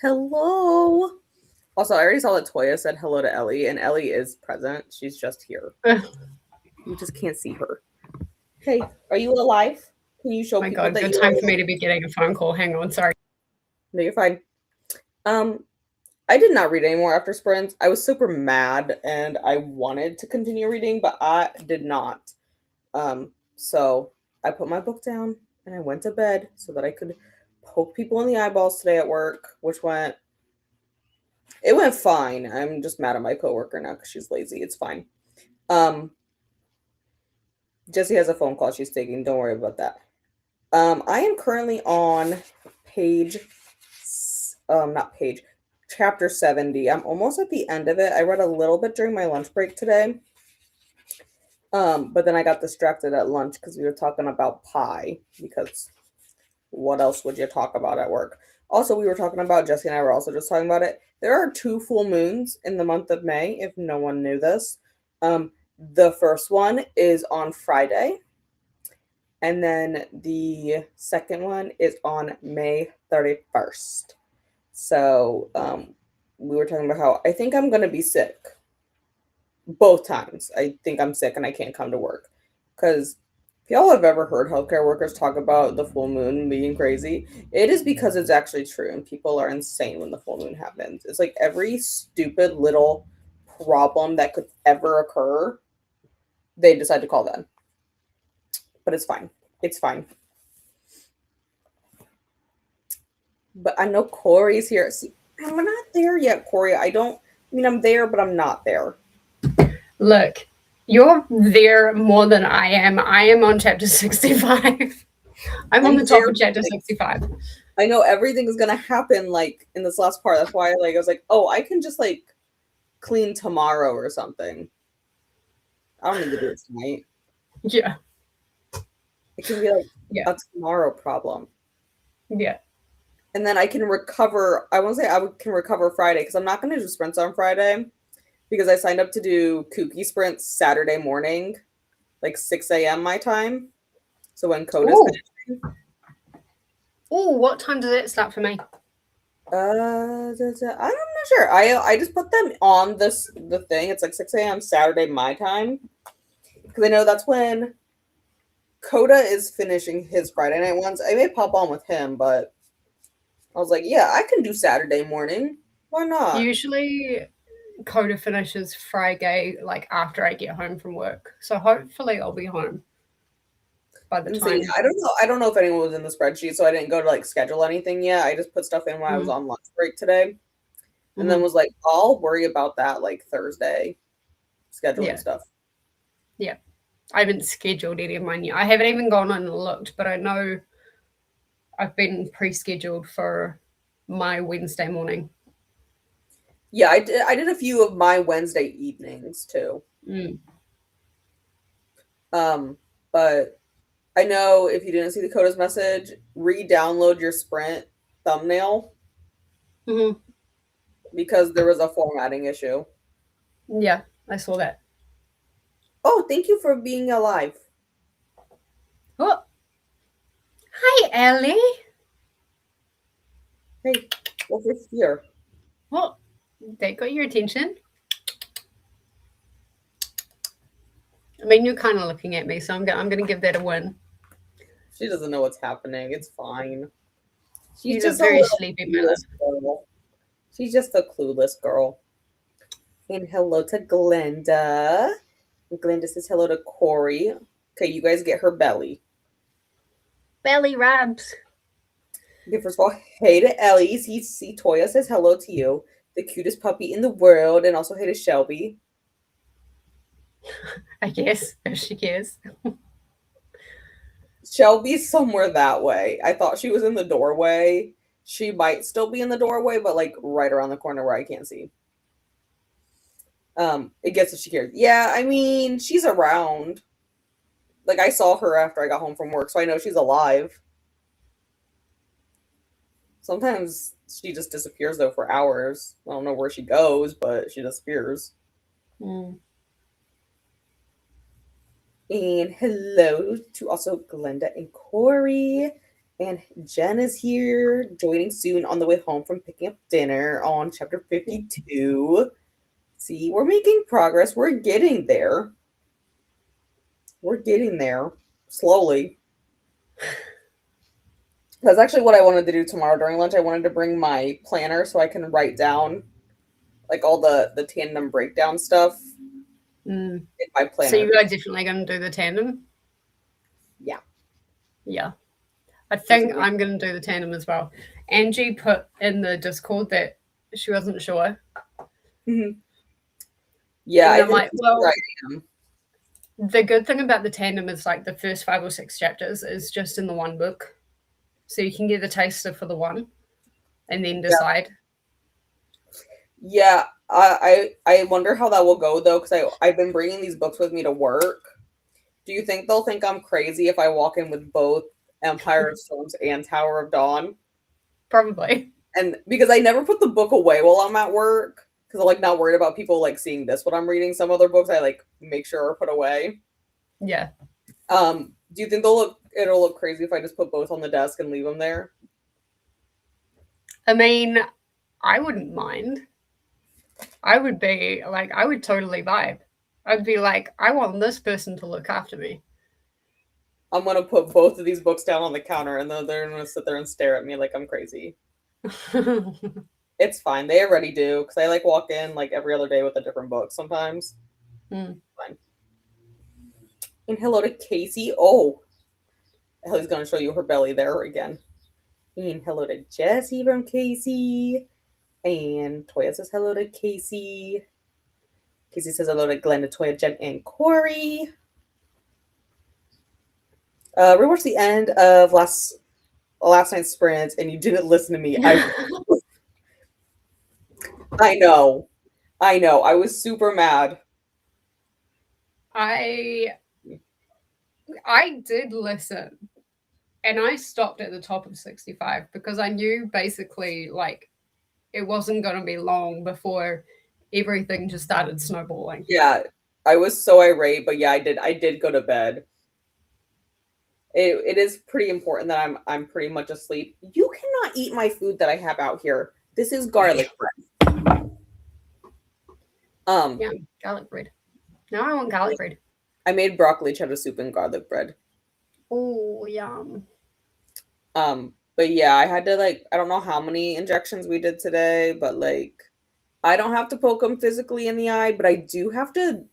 Hello. Also, I already saw that Toya said hello to Ellie, and Ellie is present. She's just here. Ugh, You just can't see her. Hey, are you alive? Can you show my people God, that good you're time for alive? me to be getting a phone call. Hang on, sorry. No, you're fine. Um, I did not read anymore after sprints. I was super mad and I wanted to continue reading, but I did not. So I put my book down and I went to bed so that I could poke people in the eyeballs today at work, which went fine. I'm just mad at my coworker now because she's lazy. It's fine. Um, Jessie has a phone call she's taking. Don't worry about that. I am currently on page, not page, chapter 70. I'm almost at the end of it. I read a little bit during my lunch break today. But then I got distracted at lunch because we were talking about pie. Because what else would you talk about at work? Also, we were talking about, Jessie and I were also just talking about it. There are 2 full moons in the month of May, if no one knew this. The first one is on Friday, and then the second one is on May 31st. So, we were talking about how I think I'm going to be sick both times. I think I'm sick and I can't come to work. Because if y'all have ever heard healthcare workers talk about the full moon being crazy, it is because it's actually true and people are insane when the full moon happens. It's like every stupid little problem that could ever occur, they decide to call that. But it's fine. It's fine. But I know Corey's here. See, I'm not there yet, Corey. I'm there, but I'm not there. Look, you're there more than I am. I am on chapter 65. I'm on I'm the top there. of chapter Like, 65. I know everything is gonna happen like in this last part. That's why I was like, oh, I can just like clean tomorrow or something. I don't need to do it tonight. Yeah, It can be like yeah, a tomorrow problem. yeah. And then I can recover. I won't say can recover Friday because I'm not gonna do sprints on Friday because I signed up to do kooky sprints Saturday morning, like 6 a.m. my time. So when code is Oh, finishing. oh, what time does it start for me? I'm not sure. I just put them on the thing. It's like 6 a.m. Saturday my time because I know that's when Coda is finishing his Friday night ones. I may pop on with him, but I was like, yeah, I can do Saturday morning. Why not? Usually, Coda finishes Friday, like after I get home from work. So hopefully, I'll be home by the And see, time. I don't know. I don't know if anyone was in the spreadsheet, so I didn't go to like schedule anything yet. I just put stuff in when I was Mm, on lunch break today, and then hmm. was like, I'll worry about that like Thursday, scheduling Yeah, stuff. yeah. I haven't scheduled any of mine yet. I haven't even gone on and looked, but I know I've been pre-scheduled for my Wednesday morning. Yeah, I did a few of my Wednesday evenings too. Mm. Um, but I know if you didn't see the Coda's message, re-download your Sprint thumbnail Hmm. because there was a formatting issue. Yeah, I saw that. Oh, thank you for being alive. Oh, hi, Ellie. Hey, over here. Well, they got your attention. I mean, you're kind of looking at me, so I'm gonna give that a win. She doesn't know what's happening. It's fine. She's You look just a very little sleepy, Miller. clueless girl. She's just a clueless girl. And hello to Glenda. Glenda says hello to Corey. Okay, you guys get her belly. Belly rubs. Okay, first of all, hey to Ellie. See, Toya says hello to you. The cutest puppy in the world. And also hey to Shelby. I guess if she cares. Shelby's somewhere that way. I thought she was in the doorway. She might still be in the doorway, but like right around the corner where I can't see. It gets if she cares. Yeah, I mean, she's around. Like I saw her after I got home from work, so I know she's alive. Sometimes she just disappears though for hours. I don't know where she goes, but she disappears. Mm. And hello to also Glenda and Corey. And Jen is here, joining soon on the way home from picking up dinner on chapter 52. See, we're making progress. We're getting there. We're getting there slowly. That's actually what I wanted to do tomorrow during lunch. I wanted to bring my planner so I can write down like all the tandem breakdown stuff in my So planner. you are definitely going to do the tandem? Yeah. Yeah. I think I'm going to do the tandem as well. Angie put in the Discord that she wasn't sure. Mm-hmm. Yeah, and I I'm think like, well, right I am. The good thing about the tandem is like the first 5 or 6 chapters is just in the one book. So you can get the taster for the one and then decide. Yeah, I wonder how that will go though, because I've been bringing these books with me to work. Do you think they'll think I'm crazy if I walk in with both Empire of Storms and Tower of Dawn? Probably. And because I never put the book away while I'm at work, because I'm like not worried about people like seeing this when I'm reading some other books, I like make sure are put away. Yeah. Do you think it'll look crazy if I just put both on the desk and leave them there? I mean, I wouldn't mind. I would be like, I would totally vibe. I'd be like, I want this person to look after me. I'm gonna put both of these books down on the counter, and then they're gonna sit there and stare at me like I'm crazy. It's fine. They already do, because I like walk in like every other day with a different book sometimes. Fine. And hello to Casey. Oh, Ellie's gonna show you her belly there again. And hello to Jessie from Casey. And Toya says hello to Casey. Casey says hello to Glenn, Toya, Jen, and Corey. We watched the end of last night's sprint, and you didn't listen to me. I know. I was super mad. I did listen, and I stopped at the top of 65 because I knew basically like it wasn't going to be long before everything just started snowballing. Yeah, I was so irate, but yeah, I did go to bed. It is pretty important that I'm pretty much asleep. You cannot eat my food that I have out here. This is garlic bread. Yeah, garlic bread. Now I want garlic bread. I made broccoli cheddar soup and garlic bread. Oh, yum. But yeah, I had to like I don't know how many injections we did today, but like I don't have to poke them physically in the eye, but I do have to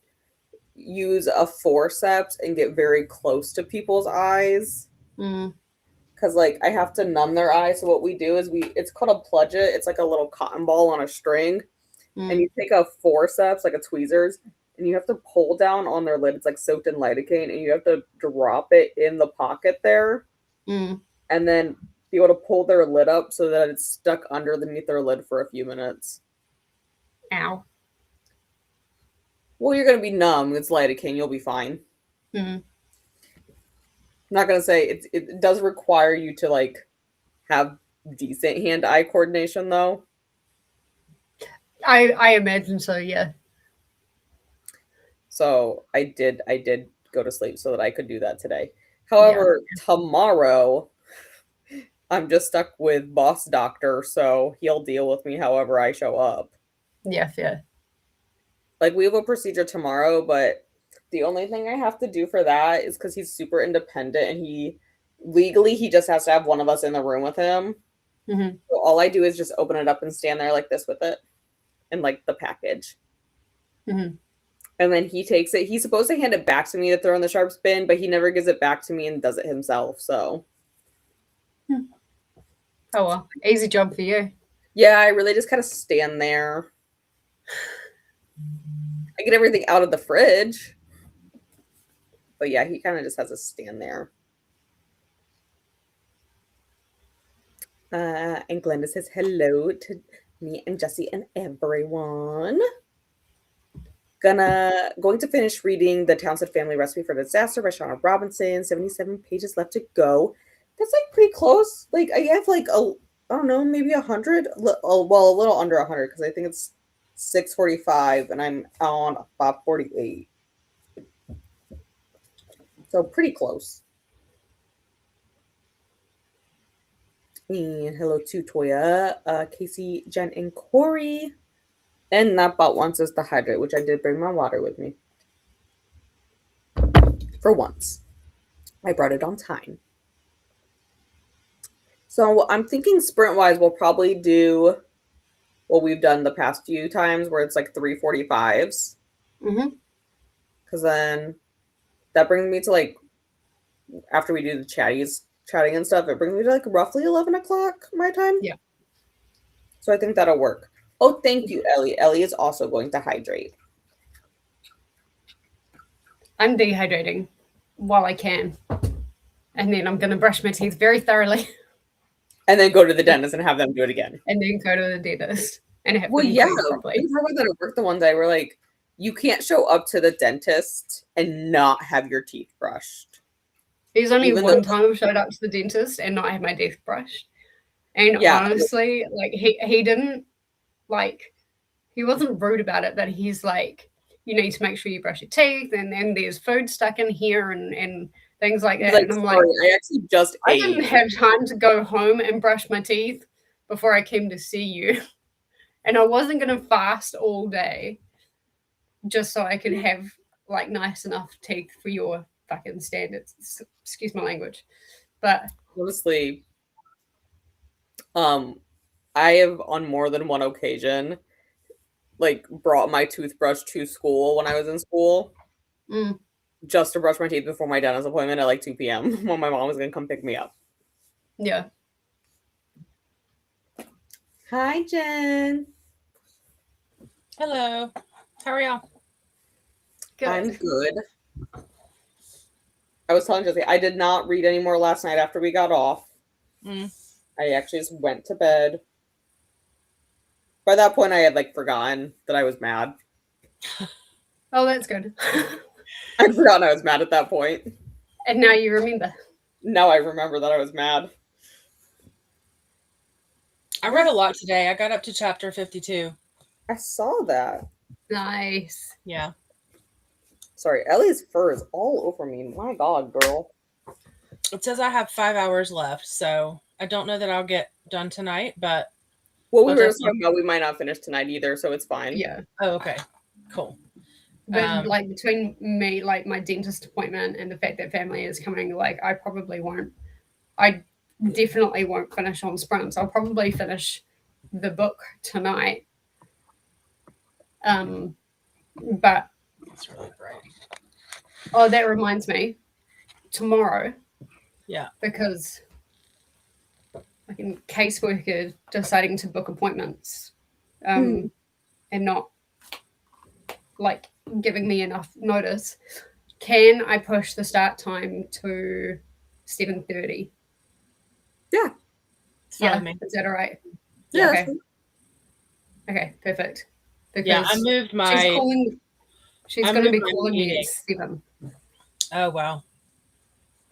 use a forceps and get very close to people's eyes. Because like I have to numb their eyes. So what we do is it's called a pludget. It's like a little cotton ball on a string. And you take a forceps, like a tweezers, and you have to pull down on their lid. It's like soaked in lidocaine, and you have to drop it in the pocket there. And then be able to pull their lid up so that it's stuck underneath their lid for a few minutes. Ow. Well, you're going to be numb. It's lidocaine. You'll be fine. I'm not going to say it does require you to like have decent hand-eye coordination though. I imagine so, yeah. So I did go to sleep so that I could do that today. However, tomorrow I'm just stuck with boss doctor, so he'll deal with me however I show up. Yeah. Like we have a procedure tomorrow, but the only thing I have to do for that is because he's super independent and he just has to have one of us in the room with him. So all I do is just open it up and stand there like this with it and like the package. And then he takes it. He's supposed to hand it back to me to throw in the sharp spin, but he never gives it back to me and does it himself. So, oh well, easy job for you. Yeah, I really just kind of stand there. I get everything out of the fridge, but yeah, he kind of just has to stand there. And Glenda says hello to me and Jesse and everyone. Going to finish reading The Townsend Family Recipe for Disaster by Shauna Robinson. 77 pages left to go. That's like pretty close. Like I have like I don't know, maybe 100. Well, a little under 100 because I think it's 6:45 and I'm on 5:48. So pretty close. And hello to Toya, Casey, Jen, and Corey. And that bought once is to hydrate, which I did bring my water with me. For once. I brought it on time. So I'm thinking sprint-wise, we'll probably do what we've done the past few times, where it's like 3:45s. Mm-hmm. Because then that brings me to like, after we do the chatting and stuff, it brings me to like roughly 11 o'clock my time. Yeah. So I think that'll work. Oh, thank you, Ellie. Ellie is also going to hydrate. I'm dehydrating while I can. And then I'm going to brush my teeth very thoroughly. And then go to the dentist and have them do it again. And then go to the dentist and have Well, them yeah. cleaned properly. We talked about that at work the one day. We're like, you can't show up to the dentist and not have your teeth brushed. There's only one time I've showed up to the dentist and not had my teeth brushed. And honestly, like he didn't, like, he wasn't rude about it, but he's like, you need to make sure you brush your teeth, and then there's food stuck in here and things like that. And I'm like, I actually just ate. didn't have time to go home and brush my teeth before I came to see you. And I wasn't going to fast all day just so I could have like nice enough teeth for your fucking standards. Excuse my language. But honestly, I have on more than one occasion like brought my toothbrush to school when I was in school just to brush my teeth before my dentist appointment at like 2 p.m. when my mom was going to come pick me up. Yeah. Hi, Jen. Hello. How are y'all? Good. I'm good. I was telling Jesse, I did not read anymore last night after we got off. I actually just went to bed. By that point, I had like forgotten that I was mad. Oh, that's good. I'd forgotten I was mad at that point. And now you remember. Now I remember that I was mad. I read a lot today. I got up to chapter 52. I saw that. Nice. Yeah. Sorry, Ellie's fur is all over me. My God, girl. It says I have 5 hours left, so I don't know that I'll get done tonight, but... Well, we were just talking about we might not finish tonight either, so it's fine. Yeah. Oh, okay. Cool. But like between me, like my dentist appointment and the fact that family is coming, like I probably won't. I definitely won't finish on sprints. I'll probably finish the book tonight. But it's really bright. Oh, that reminds me. Tomorrow. Yeah. Because like in caseworker deciding to book appointments and not like giving me enough notice, can I push the start time to 7:30? Yeah. Yeah, is that all right? Yeah. Okay. Okay, perfect. Because yeah, I moved my... She's going to be calling me at 7. Oh, wow.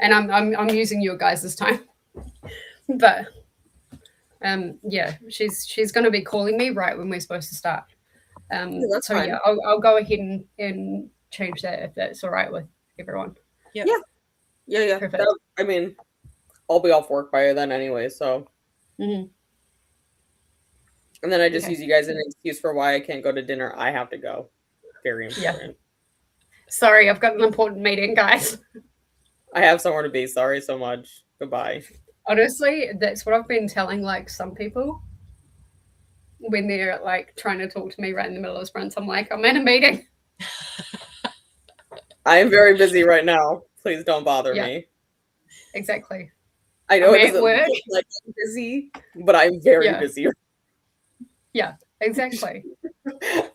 And I'm using your guys' time. But yeah, she's going to be calling me right when we're supposed to start. That's so fine. Yeah, I'll go ahead and change that if that's all right with everyone. Yep. Yeah. Perfect. I mean, I'll be off work by then anyway, so. Mm-hmm. And then I just use you guys as an excuse for why I can't go to dinner. I have to go. Very important. Yeah. Sorry, I've got an important meeting, guys. I have somewhere to be. Sorry so much. Goodbye. Honestly, that's what I've been telling like some people when they're like trying to talk to me right in the middle of sprints. I'm like, I'm in a meeting. I am very busy right now. Please don't bother me. Exactly. I know it doesn't look like I'm busy, but I'm very busy. Yeah, exactly.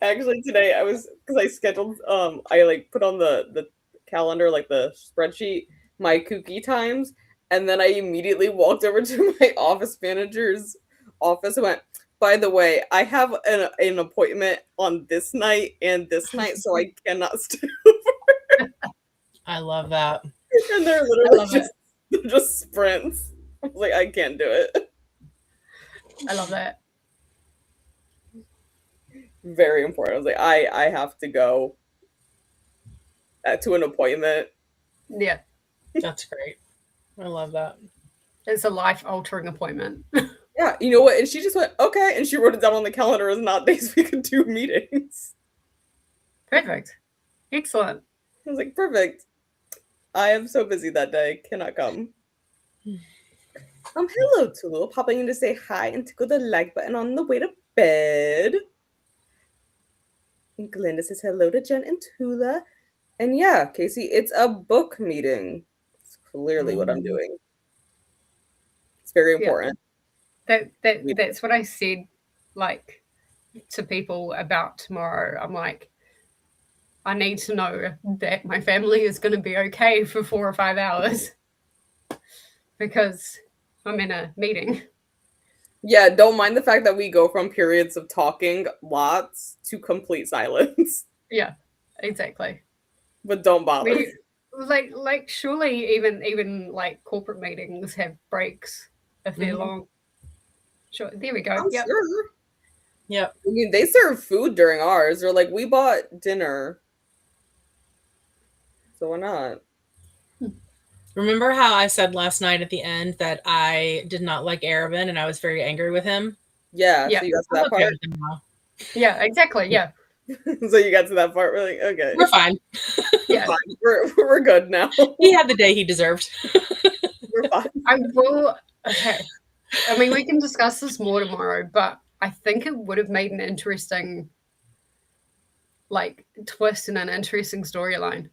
Actually, today because I scheduled, I like put on the calendar, like the spreadsheet, my kooky times, and then I immediately walked over to my office manager's office and went, by the way, I have an appointment on this night and this night, so I cannot stay over. I love that. And they're literally just sprints. I was like, I can't do it. I love that. Very important. I was like, I have to go to an appointment. Yeah. That's great. I love that. It's a life-altering appointment. Yeah, you know what? And she just went, okay. And she wrote it down on the calendar as not days we could do meetings. Perfect. Excellent. I was like, perfect. I am so busy that day. Cannot come. Hello, Tulu. Popping in to say hi and tickle the like button on the way to bed. And Glinda says hello to Jen and Tula. And yeah, Casey, it's a book meeting. It's clearly what I'm doing. It's very important. That's what I said, like, to people about tomorrow. I'm like, I need to know that my family is going to be okay for 4 or 5 hours because I'm in a meeting. Yeah, don't mind the fact that we go from periods of talking lots to complete silence. Yeah, exactly. But don't bother. Like surely even like corporate meetings have breaks if they're long. Sure, there we go. I'm sure. Yep. I mean, they serve food during ours. Or like, we bought dinner. So why not? Remember how I said last night at the end that I did not like Arabin and I was very angry with him? Yeah. So you got to that part? Yeah, exactly. Yeah. So you got to that part. We're like, okay. We're fine. Yeah. We're good now. He had the day he deserved. We're fine. I will. Okay. I mean, we can discuss this more tomorrow, but I think it would have made an interesting, like, twist and an interesting storyline.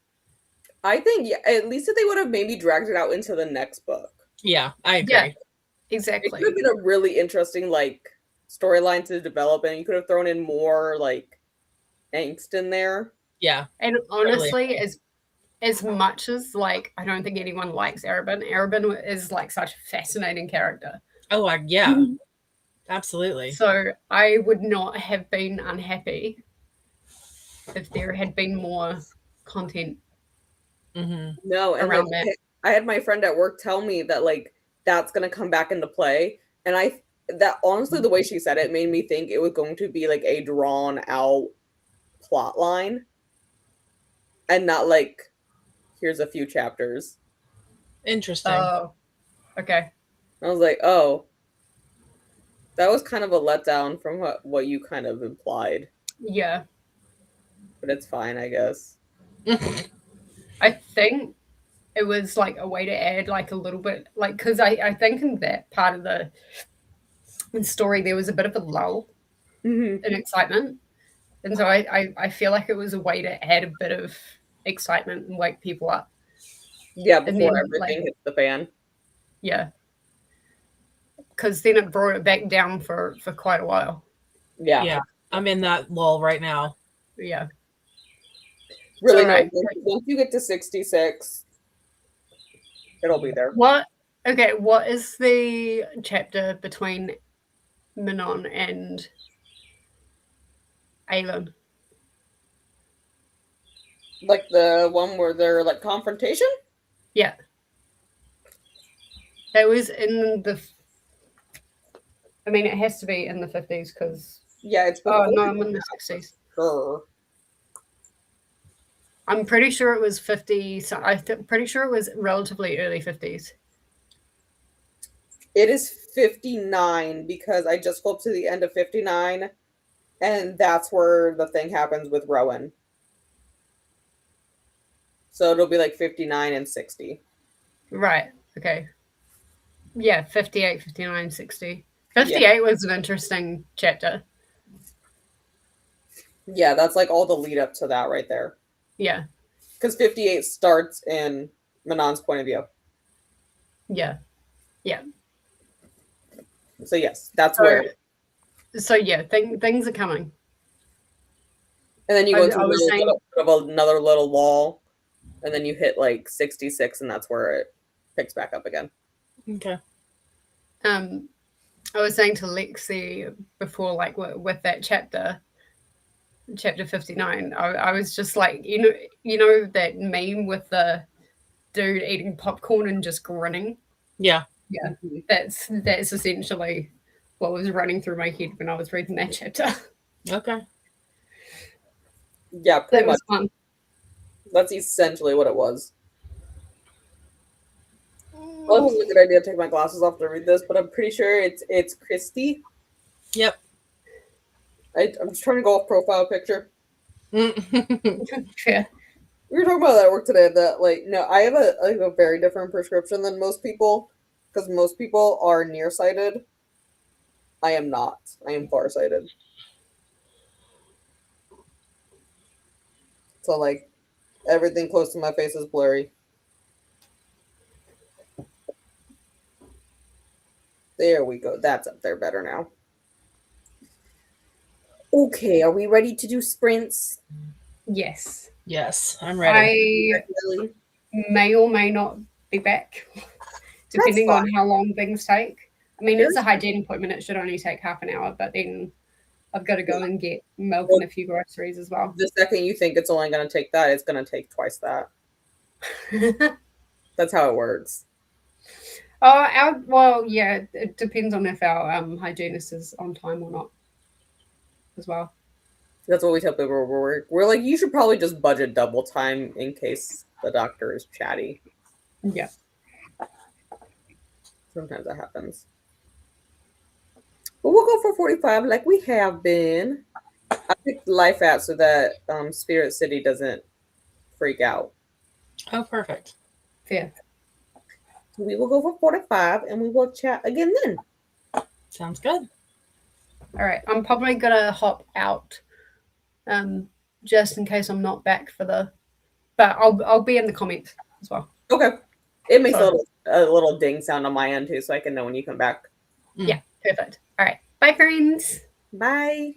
I think, yeah, at least if they would have maybe dragged it out into the next book. Yeah, I agree. Yeah, exactly. It could have been a really interesting, like, storyline to develop, and you could have thrown in more, like, angst in there. Yeah. And honestly, as much as, like, I don't think anyone likes Arabin is, like, such a fascinating character. Oh, yeah. Absolutely. So I would not have been unhappy if there had been more content. No, and around like, that. I had my friend at work tell me that, like, that's going to come back into play. And honestly, the way she said it made me think it was going to be, like, a drawn out plot line. And not like, here's a few chapters. Interesting. Oh, okay. I was like, oh, that was kind of a letdown from what you kind of implied. Yeah. But it's fine, I guess. I think it was like a way to add like a little bit, like, because I think in that part of the story there was a bit of a lull in excitement. And so I feel like it was a way to add a bit of excitement and wake people up. Yeah, before everything hits the fan. Yeah. Because then it brought it back down for quite a while. Yeah. Yeah. I'm in that lull right now. Yeah. Really, no. Once you get to 66, it'll be there. What is the chapter between Manon and Aelin? Like the one where they're like confrontation? Yeah. That was in the... I mean, it has to be in the 50s because... Yeah, it's... Oh, no, I'm in the 60s. Sure. I'm pretty sure it was 50. So I'm pretty sure it was relatively early 50s. It is 59 because I just flipped to the end of 59 and that's where the thing happens with Rowan. So it'll be like 59 and 60. Right. Okay. Yeah, 58, 59, 60. 58 was an interesting chapter. Yeah, that's like all the lead up to that right there. Yeah. Because 58 starts in Manon's point of view. Yeah. Yeah. So yes, that's where. So yeah, things are coming. And then you go into another little lull, and then you hit like 66, and that's where it picks back up again. Okay. I was saying to Lexi before, like with that chapter 59, I was just like, you know that meme with the dude eating popcorn and just grinning? Yeah. Yeah. That's essentially what was running through my head when I was reading that chapter. Okay. Yeah, pretty much. Fun. That's essentially what it was. Well, it was a good idea to take my glasses off to read this, but I'm pretty sure it's Christy. Yep. I'm just trying to go off profile picture. Yeah. We were talking about that at work today. That no, I have a very different prescription than most people because most people are nearsighted. I am not. I am farsighted. So everything close to my face is blurry. There we go. That's up there better now. Okay, are we ready to do sprints? Yes. Yes, I'm ready. I may or may not be back, depending on how long things take. I mean, it's a hygiene appointment. It should only take half an hour, but then I've got to go and get milk and a few groceries as well. The second you think it's only going to take that, it's going to take twice that. That's how it works. Well, yeah, it depends on if our hygienist is on time or not as well. That's what we tell people. We're like, you should probably just budget double time in case the doctor is chatty. Yeah. Sometimes that happens. But we'll go for 45 like we have been. I picked Life At so that Spirit City doesn't freak out. Oh, perfect. Fair. We will go for 45 and we will chat again then. Sounds good. All right. I'm probably going to hop out just in case I'm not back for but I'll be in the comments as well. Okay. It makes a little ding sound on my end too, so I can know when you come back. Yeah, perfect. All right. Bye, friends. Bye.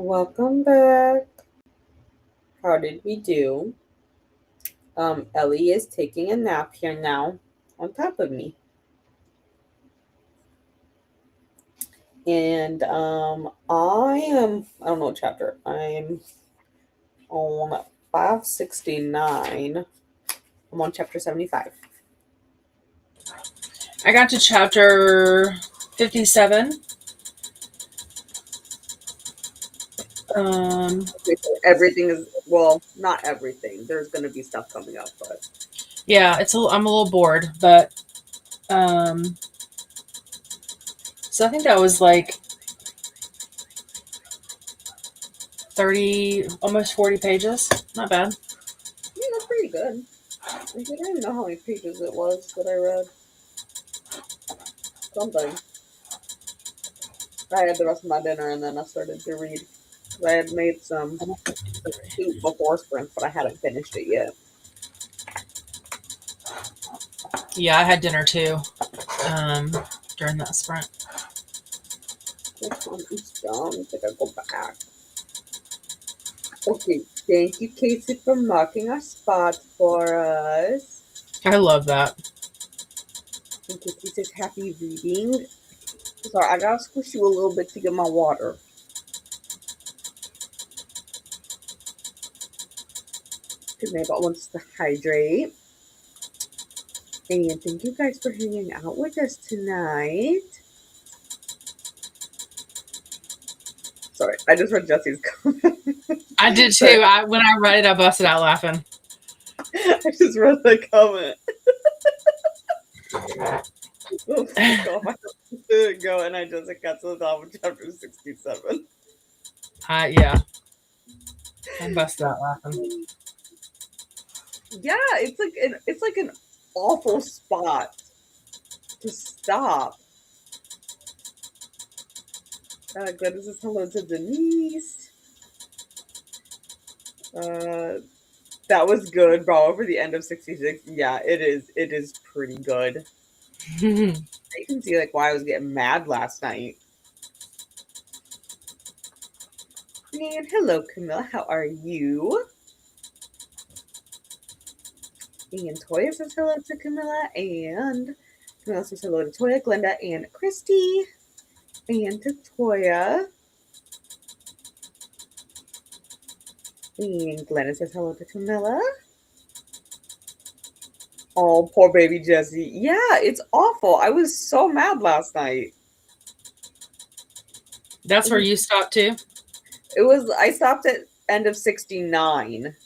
Welcome back. How did we do? Ellie is taking a nap here now on top of me. And I don't know what chapter. I'm on 569. I'm on chapter 75. I got to chapter 57. Everything is, well, not everything. There's going to be stuff coming up, but yeah, I'm a little bored, but so I think that was like 30, almost 40 pages. Not bad. yeah, that's pretty good. I don't even know how many pages it was that I read. Something. I had the rest of my dinner and then I started to read. I had made some soup before sprint, but I hadn't finished it yet. Yeah, I had dinner too during that sprint. Next one is done. I think I'll go back. Okay, thank you, Casey, for marking our spot for us. I love that. And Casey says happy reading. Sorry, I gotta squish you a little bit to get my water. Because Neighbor wants to hydrate. And thank you guys for hanging out with us tonight. Sorry, I just read Jesse's comment. I did too. When I read it, I busted out laughing. I just read the comment. Oh, I didn't go, and I just got to the top of chapter 67. Yeah. I busted out laughing. Yeah, it's like an awful spot to stop. Glennis says hello to Denise. That was good, bravo for the end of 66. Yeah, it is pretty good. You can see like why I was getting mad last night. And hello, Camilla. How are you? And Toya says hello to Camilla. And Camilla says hello to Toya, Glenda, and Christy. And to Toya. And Glenda says hello to Camilla. Oh, poor baby Jesse. Yeah, it's awful. I was so mad last night. That's where you stopped too? I stopped at end of 69.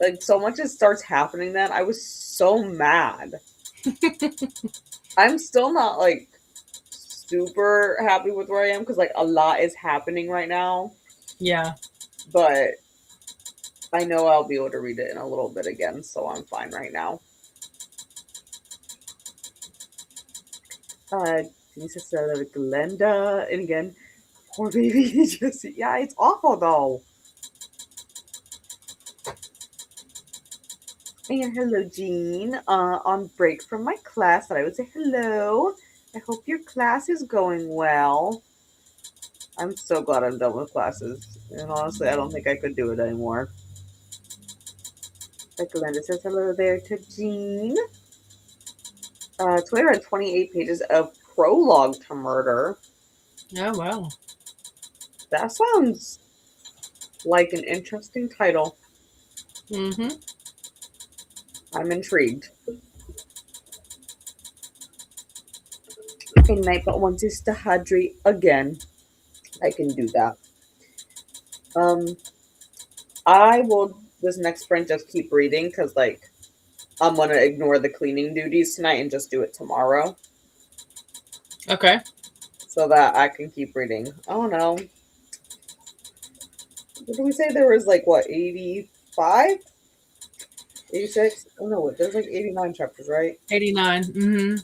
Like, so much just starts happening then. I was so mad. I'm still not, like, super happy with where I am because, like, a lot is happening right now. Yeah. But I know I'll be able to read it in a little bit again, so I'm fine right now. Denise says hello to Glenda. And again, poor baby Jesse. Yeah, it's awful, though. And hello, Jean. On break from my class, I would say hello. I hope your class is going well. I'm so glad I'm done with classes. And honestly, I don't think I could do it anymore. Glenda says hello there to Jean. Twitter had 28 pages of prologue to Murder. Oh, wow. That sounds like an interesting title. Mm-hmm. I'm intrigued. And Nightbot wants us to hydrate again. I can do that. I will this next sprint just keep reading because like I'm gonna ignore the cleaning duties tonight and just do it tomorrow. Okay. So that I can keep reading. Oh no. What did we say there was like what 85? 86? Oh no, there's like 89 chapters, right? 89. Mm-hmm.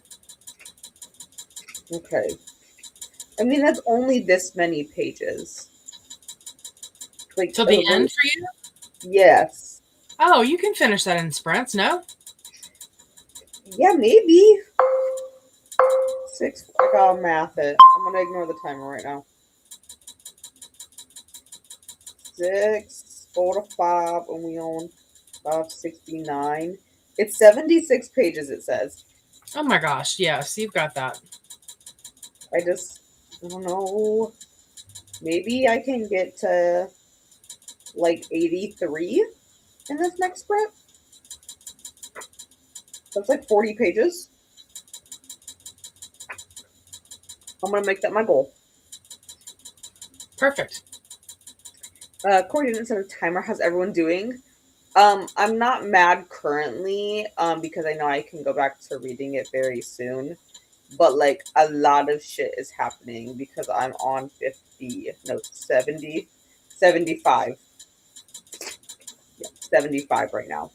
Okay. I mean that's only this many pages. Like Till the end for you? Yes. Oh, you can finish that in sprints, no? Yeah, maybe. 6. I gotta math it. I'm gonna ignore the timer right now. 6, 4 to 5, and we on 569. It's 76 pages, it says. Oh my gosh, yes, you've got that. I don't know. Maybe I can get to like 83 in this next sprint. That's like 40 pages. I'm going to make that my goal. Perfect. Corey didn't set a timer. How's everyone doing? I'm not mad currently because I know I can go back to reading it very soon. But like a lot of shit is happening because I'm on 75. Yeah, 75 right now.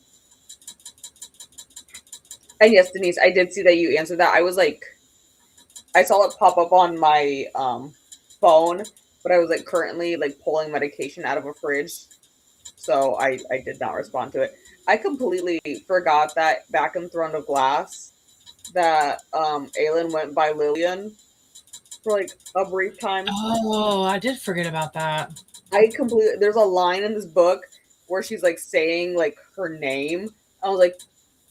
And yes, Denise, I did see that you answered that. I was like, I saw it pop up on my phone, but I was like currently like pulling medication out of a fridge. So I did not respond to it. I completely forgot that back in Throne of Glass that Aelin went by Lillian for like a brief time. Oh, I did forget about that. There's a line in this book where she's like saying like her name. I was like,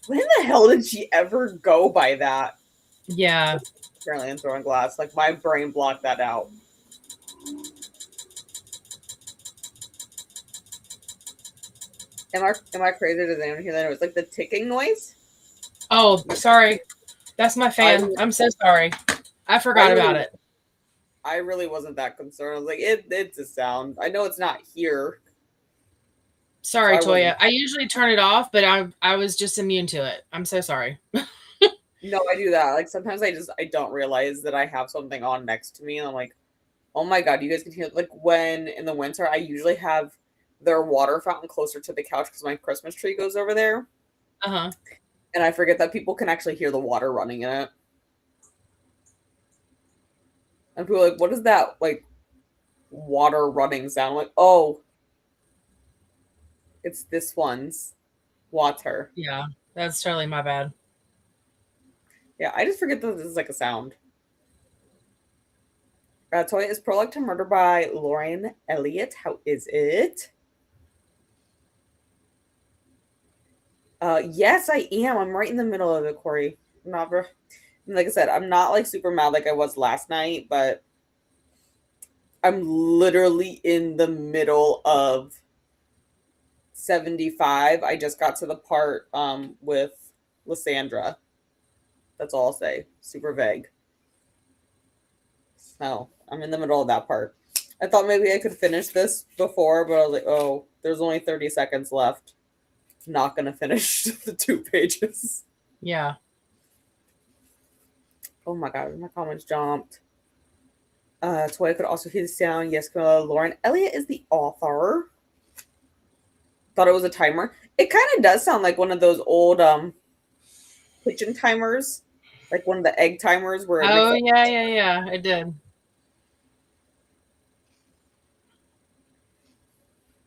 when the hell did she ever go by that? Yeah. Apparently in Throne of Glass. Like my brain blocked that out. Am I crazy? Does anyone hear that? It was like the ticking noise. Oh, sorry. That's my fan. I'm so sorry. I forgot about it. I really wasn't that concerned. I was like, it's a sound. I know it's not here. Sorry, Toya. I usually turn it off, but I was just immune to it. I'm so sorry. No, I do that. Like sometimes I don't realize that I have something on next to me, and I'm like, oh my god, you guys can hear. Like when in the winter, I usually have their water fountain closer to the couch because my Christmas tree goes over there. And I forget that people can actually hear the water running in it. And people are like, what is that like water running sound? I'm like, oh, it's this one's water. Yeah, that's totally my bad. Yeah, I just forget that this is like a sound. Toya is prologue to Murder by Lauren Elliott. How is it? Yes, I am. I'm right in the middle of it, Corey. Like I said, I'm not like super mad like I was last night, but I'm literally in the middle of 75. I just got to the part with Lysandra. That's all I'll say. Super vague. So I'm in the middle of that part. I thought maybe I could finish this before, but I was like, oh, there's only 30 seconds left. Not going to finish the 2 pages. Yeah. Oh my god, my comments jumped. Toya could also hear the sound. Yes, Lauren Elliott is the author. Thought it was a timer. It kind of does sound like one of those old kitchen timers, like one of the egg timers where. Yeah, it did.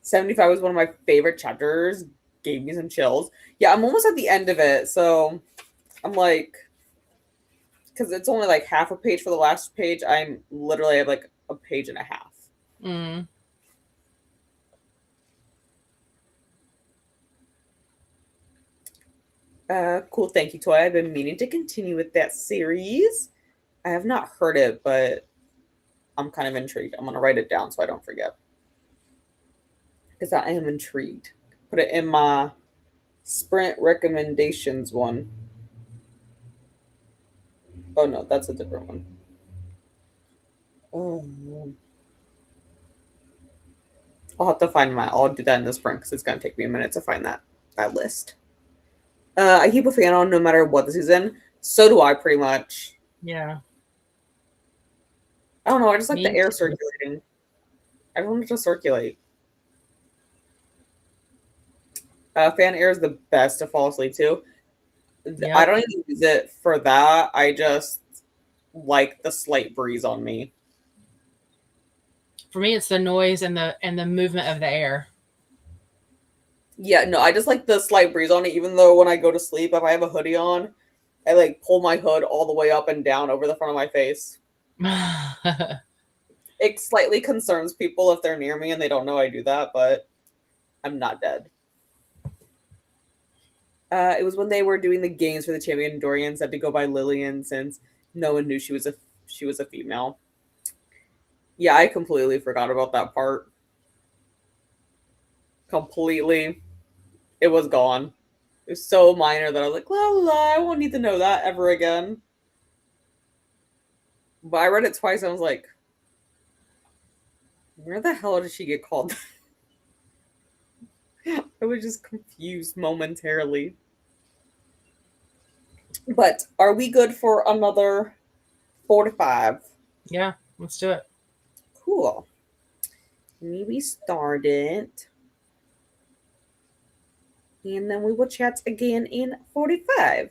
75 was one of my favorite chapters. Gave me some chills. Yeah, I'm almost at the end of it, so I'm like, because it's only like half a page for the last page. I'm literally at like a page and a half. Cool. Thank you, Toy. I've been meaning to continue with that series. I have not heard it, but I'm kind of intrigued. I'm going to write it down so I don't forget. Because I am intrigued. Put it in my sprint recommendations one. Oh, no, that's a different one. Oh, man. I'll have to find I'll do that in the sprint because it's going to take me a minute to find that list. I keep a fan on no matter what the season. So do I, pretty much. Yeah. I don't know. I just like the air circulating. I want it to circulate. Fan air is the best to fall asleep to. Yep. I don't even use it for that. I just like the slight breeze on me. For me, it's the noise and the movement of the air. Yeah, no, I just like the slight breeze on it. Even though when I go to sleep, if I have a hoodie on, I like pull my hood all the way up and down over the front of my face. It slightly concerns people if they're near me and they don't know I do that, but I'm not dead. It was when they were doing the games for the champion. Dorian said to go by Lillian since no one knew she was a female. Yeah, I completely forgot about that part. Completely. It was gone. It was so minor that I was like, la la la, I won't need to know that ever again. But I read it twice and I was like, where the hell did she get called? I was just confused momentarily. But are we good for another 4 to 5? Yeah, let's do it. Cool. Maybe start it. And then we will chat again in 45.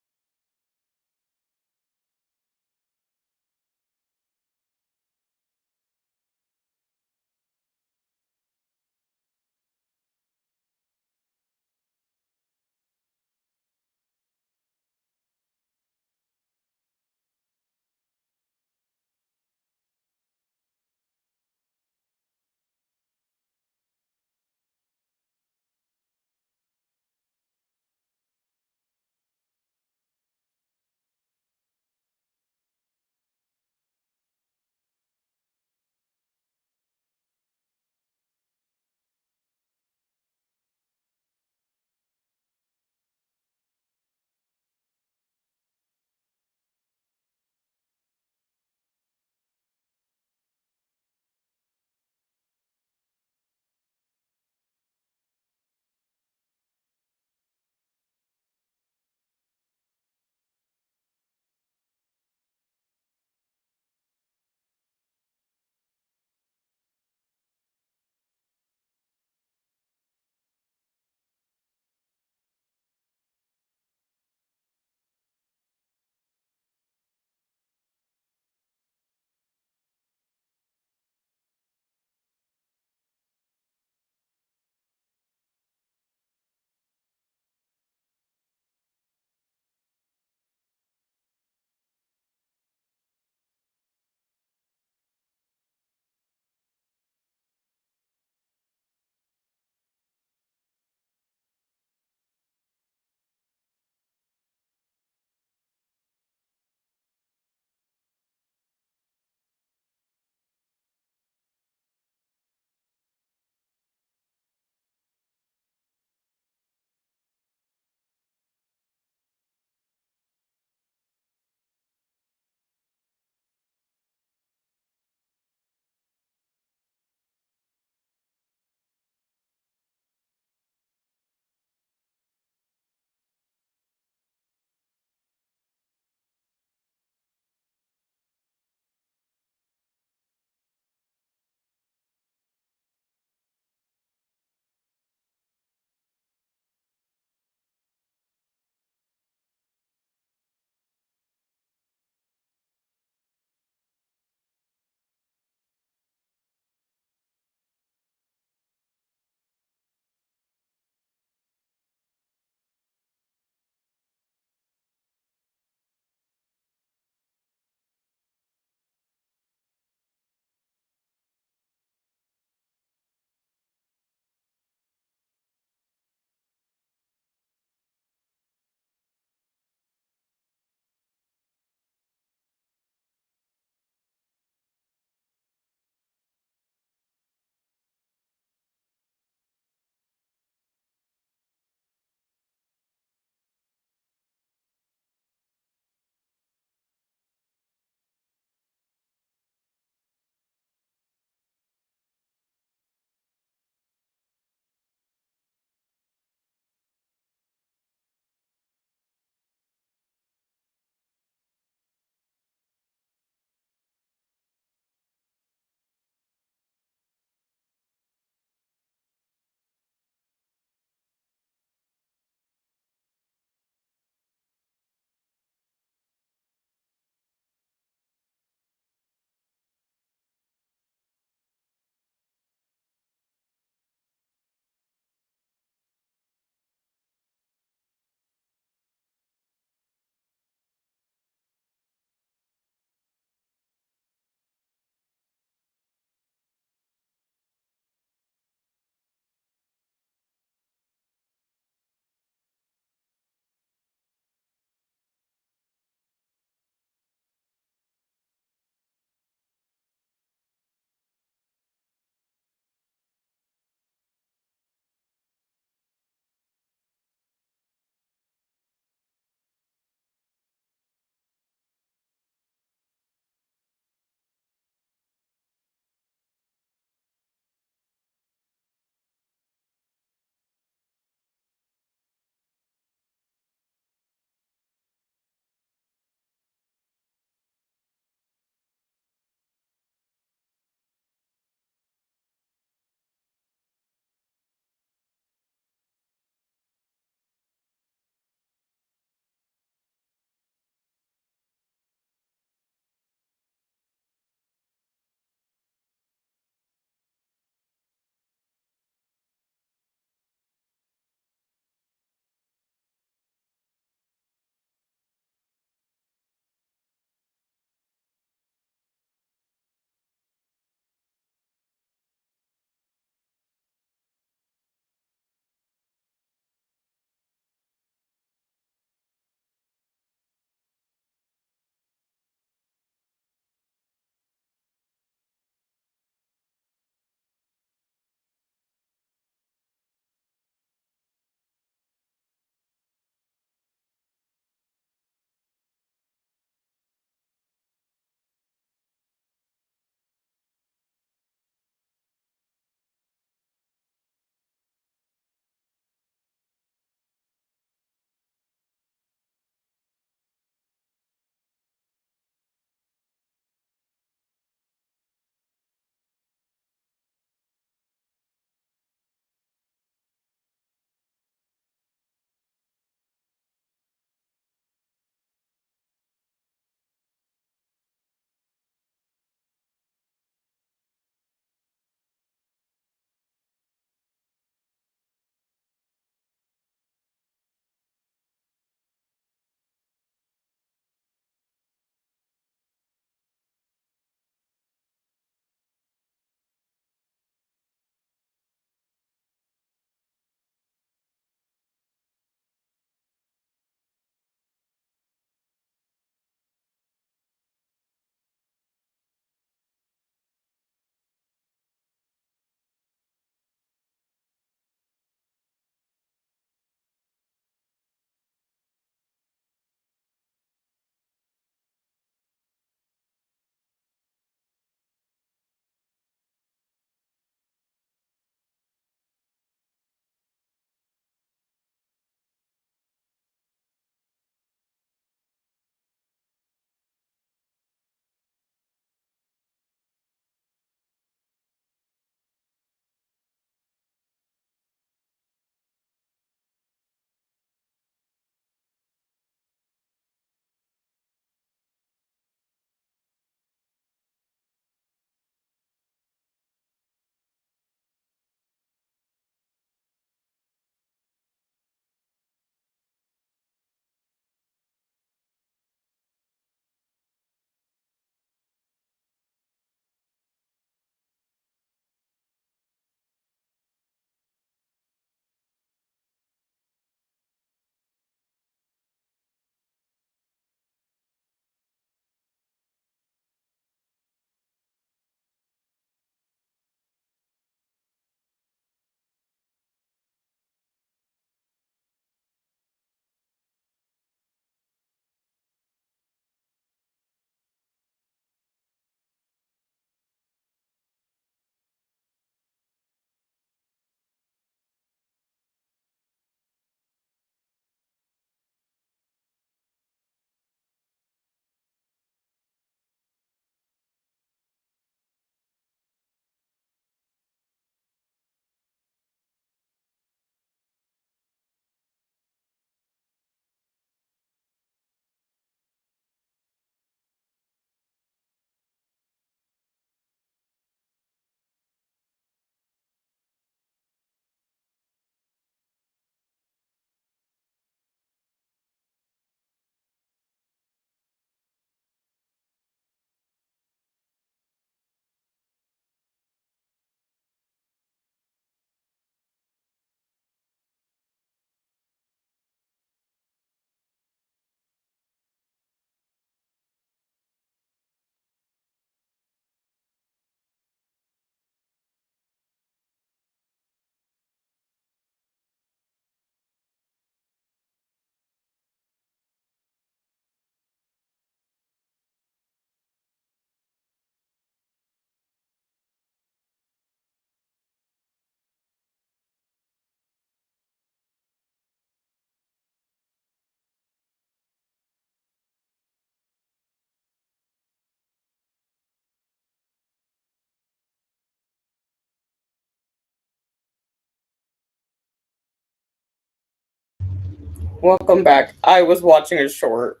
Welcome back. I was watching a short.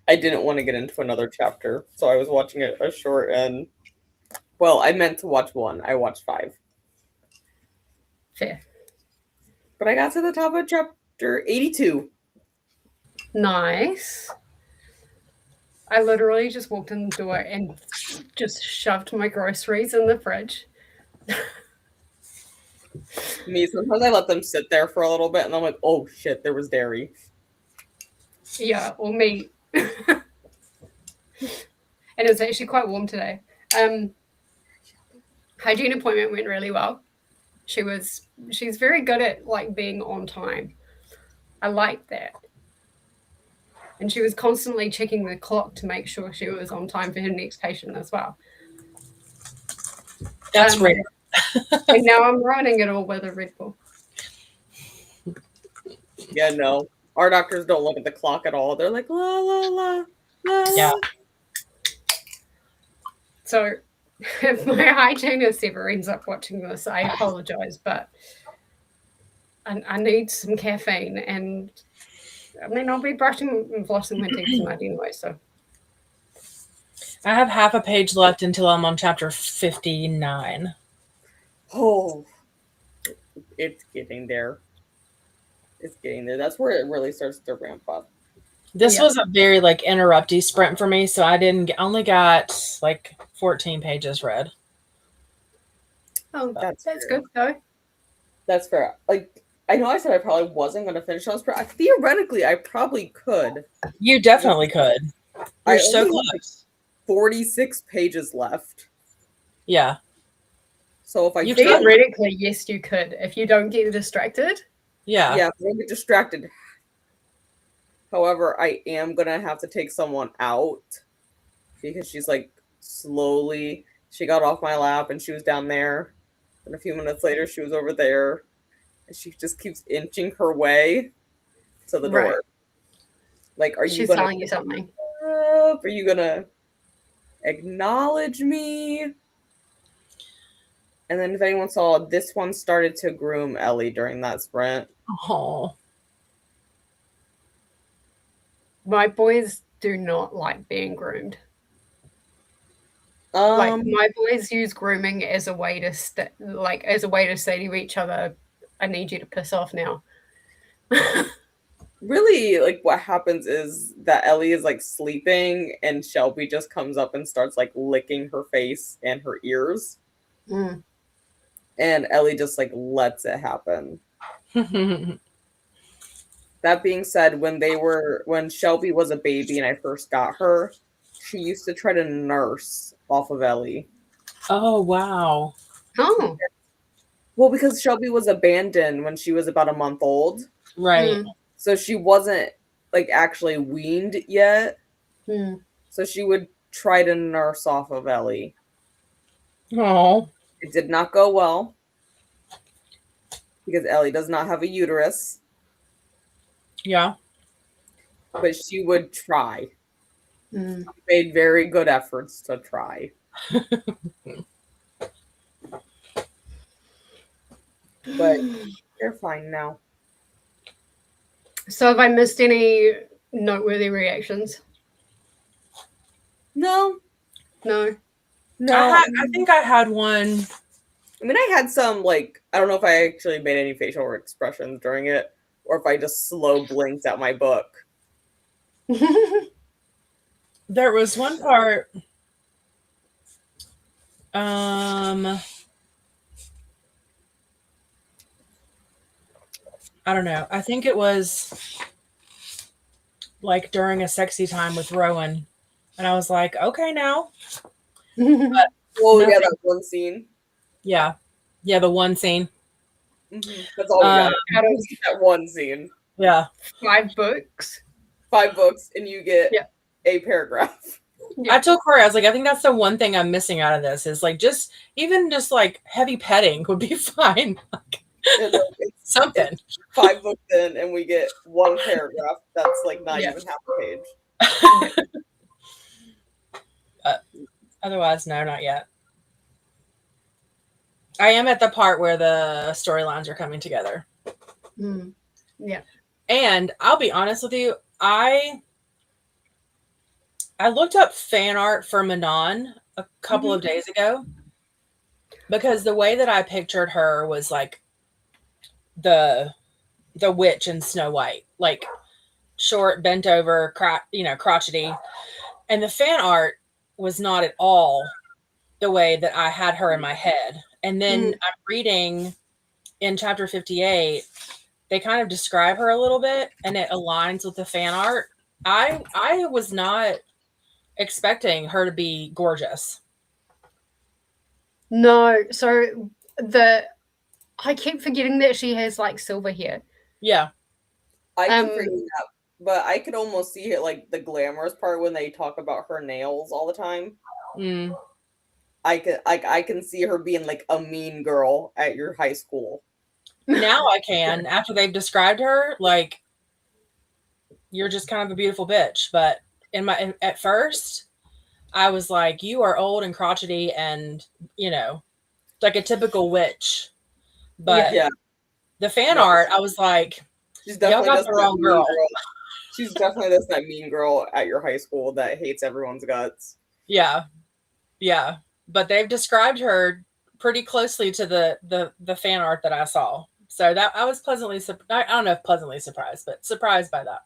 I didn't want to get into another chapter, so I was watching a short, and well, I meant to watch one. I watched 5. Fair. But I got to the top of chapter 82. Nice. I literally just walked in the door and just shoved my groceries in the fridge. Me, sometimes I let them sit there for a little bit, and I'm like, oh shit, there was dairy. Yeah, or meat. And it was actually quite warm today. Hygiene appointment went really well. She's very good at like being on time. I like that. And she was constantly checking the clock to make sure she was on time for her next patient as well. That's rare. And now I'm ruining it all with a Red Bull. Yeah, no. Our doctors don't look at the clock at all. They're like, la, la, la, la. Yeah. So if my hygienist ever ends up watching this, I apologize, but I need some caffeine, and I mean, I'll be brushing and flossing my teeth tonight anyway, so. I have half a page left until I'm on chapter 59. Oh, it's getting there. It's getting there. That's where it really starts to ramp up. This was a very like interrupty sprint for me, so I only got like 14 pages read. Oh, that's good though. That's fair. Like, I know I said I probably wasn't going to finish those, but theoretically, I probably could. You definitely could. You're so close. Like 46 pages left. Yeah. So if I theoretically, yes, you could. If you don't get distracted. Yeah. Yeah, don't get distracted. However, I am going to have to take someone out because she's like slowly, she got off my lap and she was down there. And a few minutes later, she was over there. And she just keeps inching her way to the door. Right. Like, are She's you going to telling you something? Are you going to acknowledge me? And then if anyone saw, this one started to groom Ellie during that sprint. Oh. My boys do not like being groomed. Like my boys use grooming as a way to say to each other, "I need you to piss off now." Really, like what happens is that Ellie is like sleeping, and Shelby just comes up and starts like licking her face and her ears, and Ellie just like lets it happen. That being said, when Shelby was a baby and I first got her, she used to try to nurse off of Ellie. Oh, wow. Oh. Well, because Shelby was abandoned when she was about a month old. Right. So she wasn't like actually weaned yet. So she would try to nurse off of Ellie. Oh. It did not go well because Ellie does not have a uterus. Yeah. But she would try. She made very good efforts to try. But they're fine now. So have I missed any noteworthy reactions? No. I think I had one. I mean, I had some, like, I don't know if I actually made any facial expressions during it, or if I just slow blinked at my book. There was one part. I don't know. I think it was like during a sexy time with Rowan. And I was like, okay, now. But, yeah, that one scene. Yeah. Yeah, the one scene. That's all we got. That one scene. Yeah. 5 books. 5 books, and you get a paragraph. Yeah. I told Corey, I was like, I think that's the one thing I'm missing out of this is like just like heavy petting would be fine. Something. It's 5 books in, and we get 1 paragraph that's like not even half a page. Otherwise, no, not yet. I am at the part where the storylines are coming together. Yeah. And I'll be honest with you, I looked up fan art for Manon a couple of days ago because the way that I pictured her was like the witch in Snow White, like short, bent over, crotchety. And the fan art was not at all the way that I had her in my head. And then I'm reading in chapter 58, they kind of describe her a little bit and it aligns with the fan art. I was not expecting her to be gorgeous. No, so I keep forgetting that she has like silver hair. Yeah. I keep forgetting that, but I could almost see it like the glamorous part when they talk about her nails all the time. I can see her being like a mean girl at your high school. Now I can, after they've described her, like, you're just kind of a beautiful bitch. But at first, I was like, you are old and crotchety and, like a typical witch. But the fan art, I was like, y'all got the wrong girl. She's definitely that mean girl at your high school that hates everyone's guts. Yeah. Yeah. But they've described her pretty closely to the fan art that I saw. So that I was pleasantly I don't know if pleasantly surprised, but surprised by that.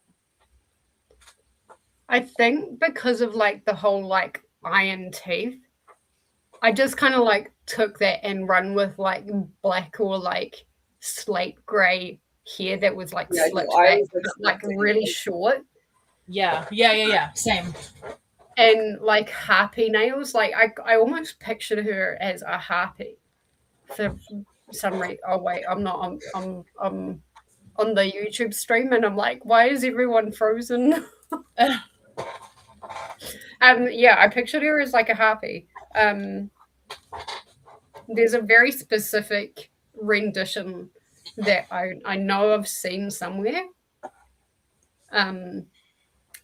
I think because of like the whole like iron teeth, I just kind of like took that and run with like black or like slate gray hair that was like slicked back, like really short. Yeah. Same. And like harpy nails, like I almost pictured her as a harpy for some reason. Oh wait, I'm not. I'm on the YouTube stream, and I'm like, why is everyone frozen? Yeah, I pictured her as like a harpy. There's a very specific rendition that I know I've seen somewhere.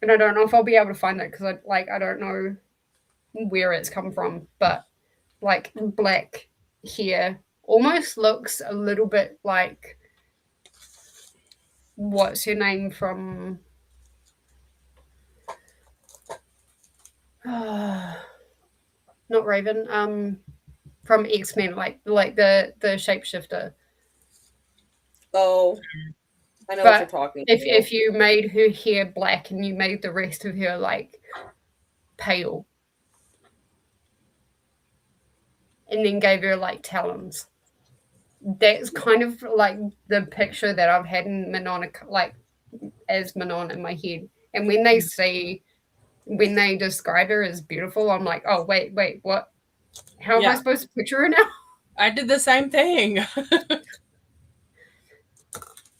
And I don't know if I'll be able to find it because I don't know where it's come from, but like black hair almost looks a little bit like what's her name from not Raven, from X-Men, like the shapeshifter. Oh, I know what you're talking about. If you made her hair black and you made the rest of her like pale and then gave her like talons, that's kind of like the picture that I've had in Manon, like as Manon in my head. And when they describe her as beautiful, I'm like, oh wait, what? How am I supposed to picture her now? I did the same thing.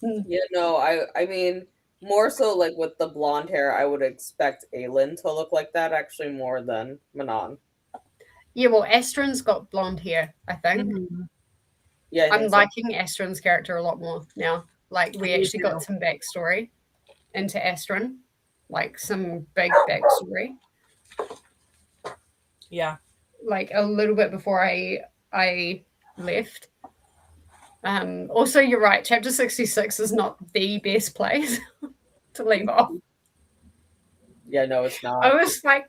Yeah, no, I mean, more so like with the blonde hair, I would expect Aelin to look like that actually more than Manon. Yeah, well, Astron's got blonde hair, I think. Yeah, I'm liking Astron's character a lot more now. Like, we actually got some backstory into Astron, like some big backstory. Yeah. Like a little bit before I left. Also, you're right. Chapter 66 is not the best place to leave off. Yeah, no, it's not. I was like,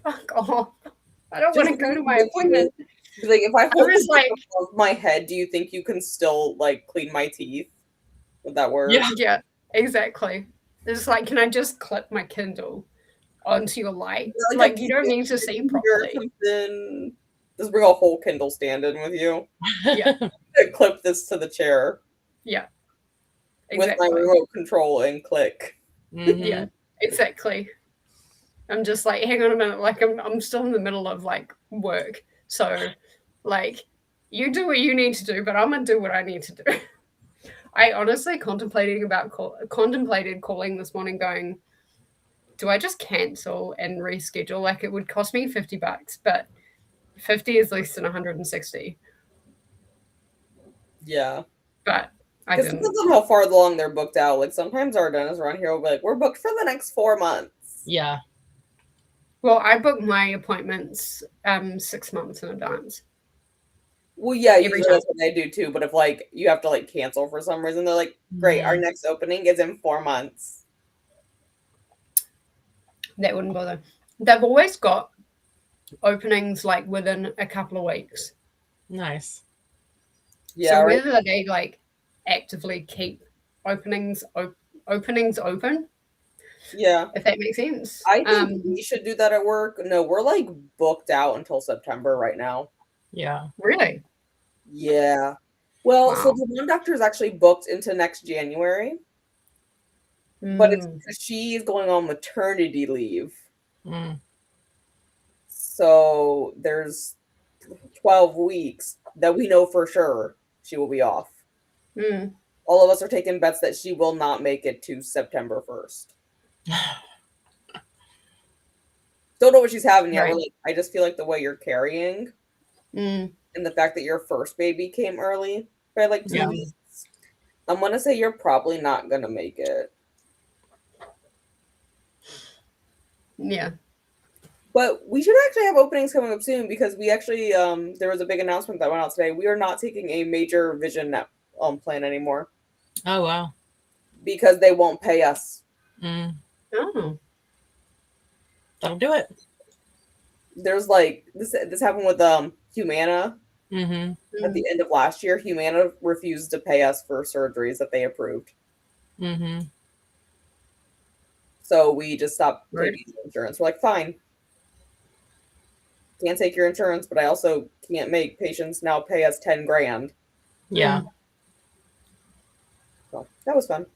fuck off. I don't want to go to my appointment. Like, if I hold this like above my head, do you think you can still like clean my teeth? Would that work? Yeah, exactly. It's like, can I just clip my Kindle onto your light? Yeah, like you don't need to see properly. Just bring a whole Kindle stand in with you. Yeah. Clip this to the chair. Yeah. Exactly. With my remote control and click. Yeah, exactly. I'm just like, hang on a minute, like I'm still in the middle of like work. So like you do what you need to do, but I'm gonna do what I need to do. I honestly contemplated calling this morning going, do I just cancel and reschedule? Like it would cost me $50, but 50 is less than 160. Yeah. But I didn't. Because depends on how far along they're booked out. Like sometimes our dentists around here will be like, we're booked for the next 4 months. Yeah. Well, I book my appointments 6 months in advance. Well, yeah, Every usually that's what they do too. But if like you have to like cancel for some reason, they're like, "Great, our next opening is in 4 months." That wouldn't bother. They've always got openings like within a couple of weeks. Nice. Yeah. So Right. whether they like actively keep openings open, Yeah. if that makes sense. I think we should do that at work. No, we're like booked out until September right now. Yeah. Really? Yeah. Well, so Wow. the one doctor is actually booked into next January, but it's because she's going on maternity leave. Mm. So there's 12 weeks that we know for sure she will be off. Mm. All of us are taking bets that she will not make it to September 1st. Don't know what she's having yet. Right. We're like, I just feel like the way you're carrying and the fact that your first baby came early by like 2 weeks, I'm going to say you're probably not going to make it. Yeah. But we should actually have openings coming up soon because we actually, there was a big announcement that went out today. We are not taking a major vision net plan anymore. Oh, wow. Because they won't pay us. Mm. Oh. That'll do it. There's like, this happened with Humana. Mm-hmm. At the end of last year, Humana refused to pay us for surgeries that they approved. Mm-hmm. So we just stopped taking insurance. We're like, fine. Can't take your insurance, but I also can't make patients now pay us 10 grand. Yeah. So that was fun.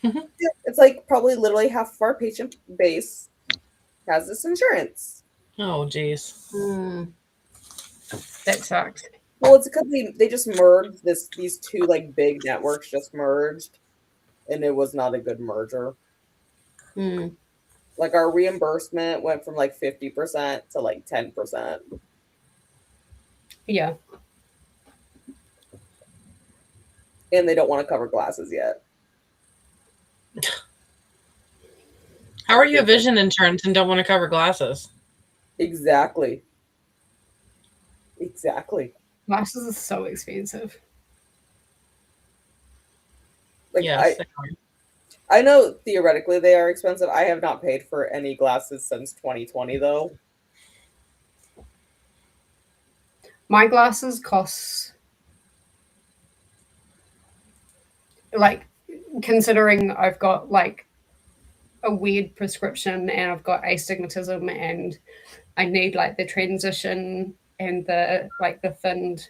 Yeah, it's like probably literally half of our patient base has this insurance. Oh, geez. That sucks. Well, it's because they just merged these two like big networks just merged, and it was not a good merger. Like our reimbursement went from like 50% to like 10%. Yeah. And they don't want to cover glasses yet. How are you a vision insurance and don't want to cover glasses? Exactly. Exactly. Glasses are so expensive. Like yes, I know theoretically they are expensive. I have not paid for any glasses since 2020 though. My glasses cost, like, considering I've got like a weird prescription and I've got astigmatism and I need like the transition and the like the thinned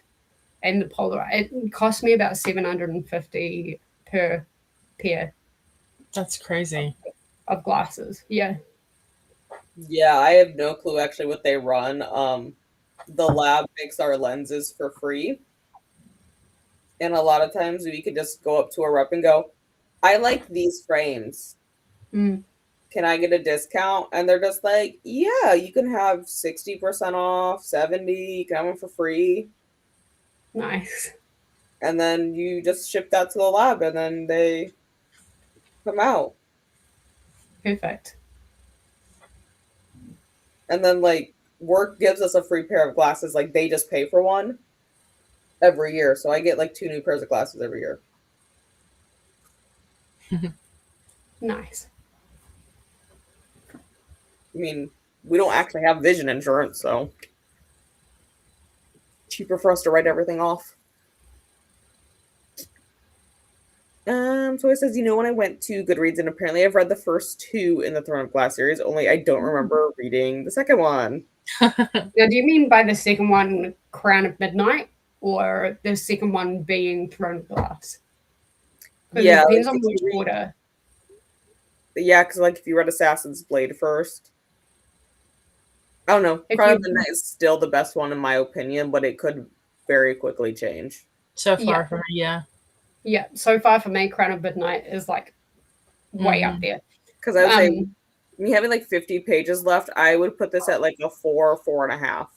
and the polar, it cost me about $750 per pair. That's crazy. Of glasses. Yeah. Yeah, I have no clue actually what they run. The lab makes our lenses for free. And a lot of times we could just go up to a rep and go, I like these frames. Can I get a discount? And they're just like, yeah, you can have 60% off, 70, you can have them for free. Nice. And then you just ship that to the lab and then they come out. Perfect. And then like work gives us a free pair of glasses. Like they just pay for one every year. So I get like 2 new pairs of glasses every year. Nice. I mean, we don't actually have vision insurance, so cheaper for us to write everything off. So it says, when I went to Goodreads, and apparently I've read the first 2 in the Throne of Glass series, only I don't remember reading the second one. Now, do you mean by the second one Crown of Midnight or the second one being Throne of Glass? Yeah. It depends on which order. Yeah, because like if you read Assassin's Blade first. I don't know. Crown of Midnight is still the best one in my opinion, but it could very quickly change. So far for me, yeah. Yeah, so far for me, Crown of Midnight is like way up there. Because I would say, me having like 50 pages left, I would put this at like a 4, 4.5.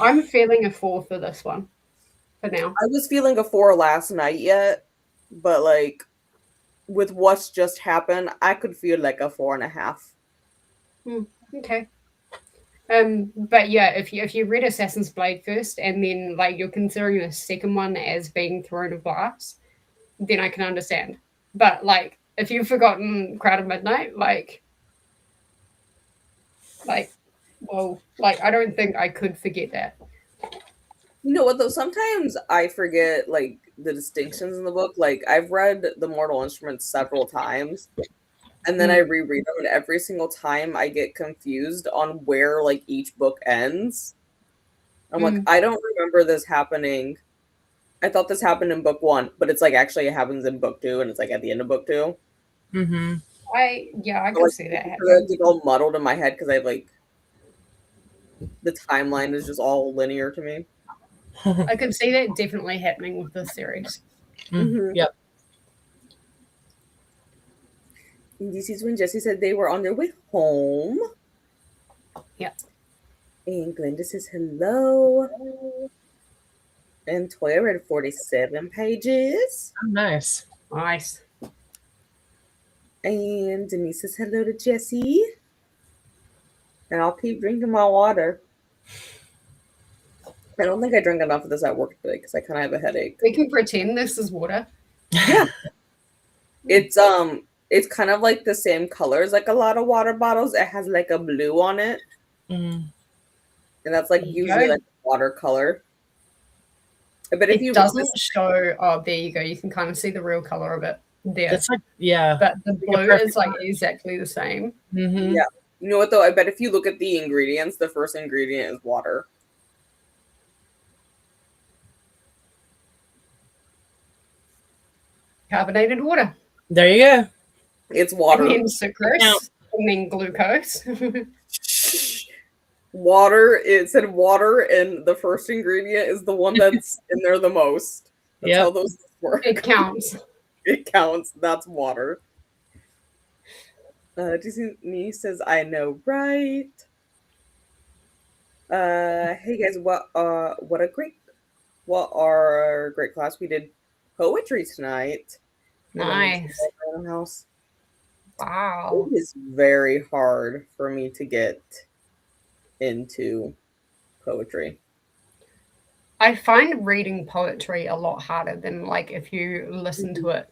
I'm feeling a 4 for this one for now. I was feeling a 4 last night yet, but like with what's just happened, I could feel like a 4.5. Okay. But yeah, if you read Assassin's Blade first and then like you're considering the second one as being Throne of Glass, then I can understand. But like if you've forgotten Crowd of Midnight, like well, like I don't think I could forget that. You know what though? Sometimes I forget like the distinctions in the book. Like I've read The Mortal Instruments several times, and then I reread them, and every single time I get confused on where like each book ends. I'm like, I don't remember this happening. I thought this happened in book 1, but it's like actually it happens in book 2, and it's like at the end of book 2. Mm-hmm. I can like, see that happening. It's all muddled in my head because I have like the timeline is just all linear to me. I can see that definitely happening with this series. Yep. This is when Jesse said they were on their way home. Yeah. And Glenda says hello. And Toya read 47 pages. Oh, nice. Nice. And Denise says hello to Jesse. And I'll keep drinking my water. I don't think I drank enough of this at work today because I kind of have a headache. We can pretend this is water. Yeah. It's kind of like the same colors like a lot of water bottles. It has like a blue on it. And that's like usually like watercolor. But if it doesn't show, oh, there you go. You can kind of see the real color of it there. It's like, yeah. But the blue is like exactly the same. Yeah. You know what though? I bet if you look at the ingredients, the first ingredient is water. Carbonated water. There you go. It's water. And then sucrose. And then glucose. Water. It said water, and the first ingredient is the one that's in there the most. That's how those work. It counts. It counts. That's water. Disney says, I know, right? Hey guys, what our great class. We did poetry tonight. Nice. House. Wow. It is very hard for me to get into poetry. I find reading poetry a lot harder than like if you listen to it.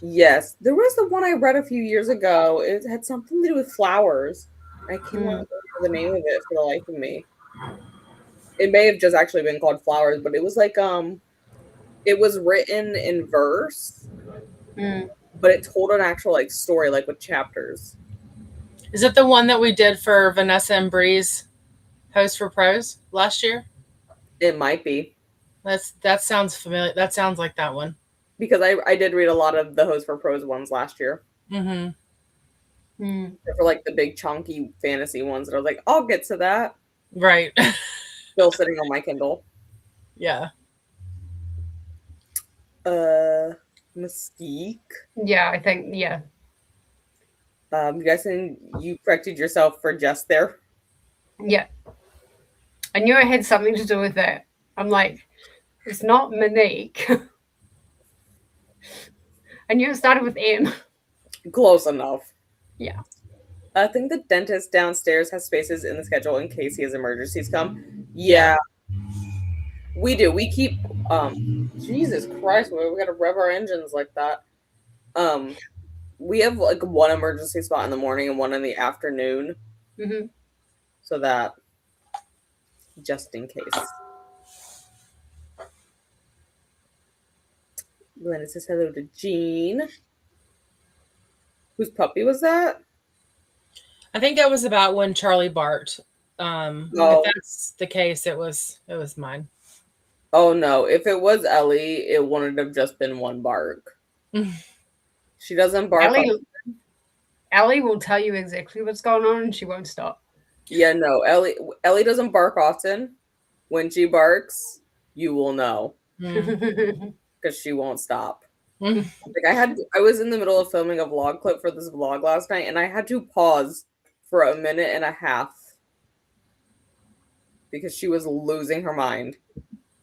Yes, there was the one I read a few years ago. It had something to do with flowers. I can't remember the name of it for the life of me. It may have just actually been called Flowers, but it was like it was written in verse, but it told an actual like story, like with chapters. Is it the one that we did for Vanessa and Bree's Host for Prose last year? It might be. That sounds familiar. That sounds like that one. Because I did read a lot of the Host for Prose ones last year. For like the big chunky fantasy ones, and I was like, I'll get to that. Right. Still sitting on my Kindle. Yeah. Mystique. Yeah, I think, yeah. I'm guessing you corrected yourself for just there. Yeah. I knew it had something to do with that. I'm like, it's not Monique. I knew it started with M. Close enough. Yeah. I think the dentist downstairs has spaces in the schedule in case he has emergencies come. Yeah. We do. We keep Jesus Christ, we gotta rev our engines like that. We have like one emergency spot in the morning and one in the afternoon. So that just in case. Glenna says hello to Jean. Whose puppy was that? I think that was about when Charlie barked. If that's the case, it was mine. Oh no! If it was Ellie, it wouldn't have just been one bark. She doesn't bark. Ellie will tell you exactly what's going on, and she won't stop. Yeah, no, Ellie doesn't bark often. When she barks, you will know because she won't stop. Like I was in the middle of filming a vlog clip for this vlog last night, and I had to pause for a minute and a half because she was losing her mind.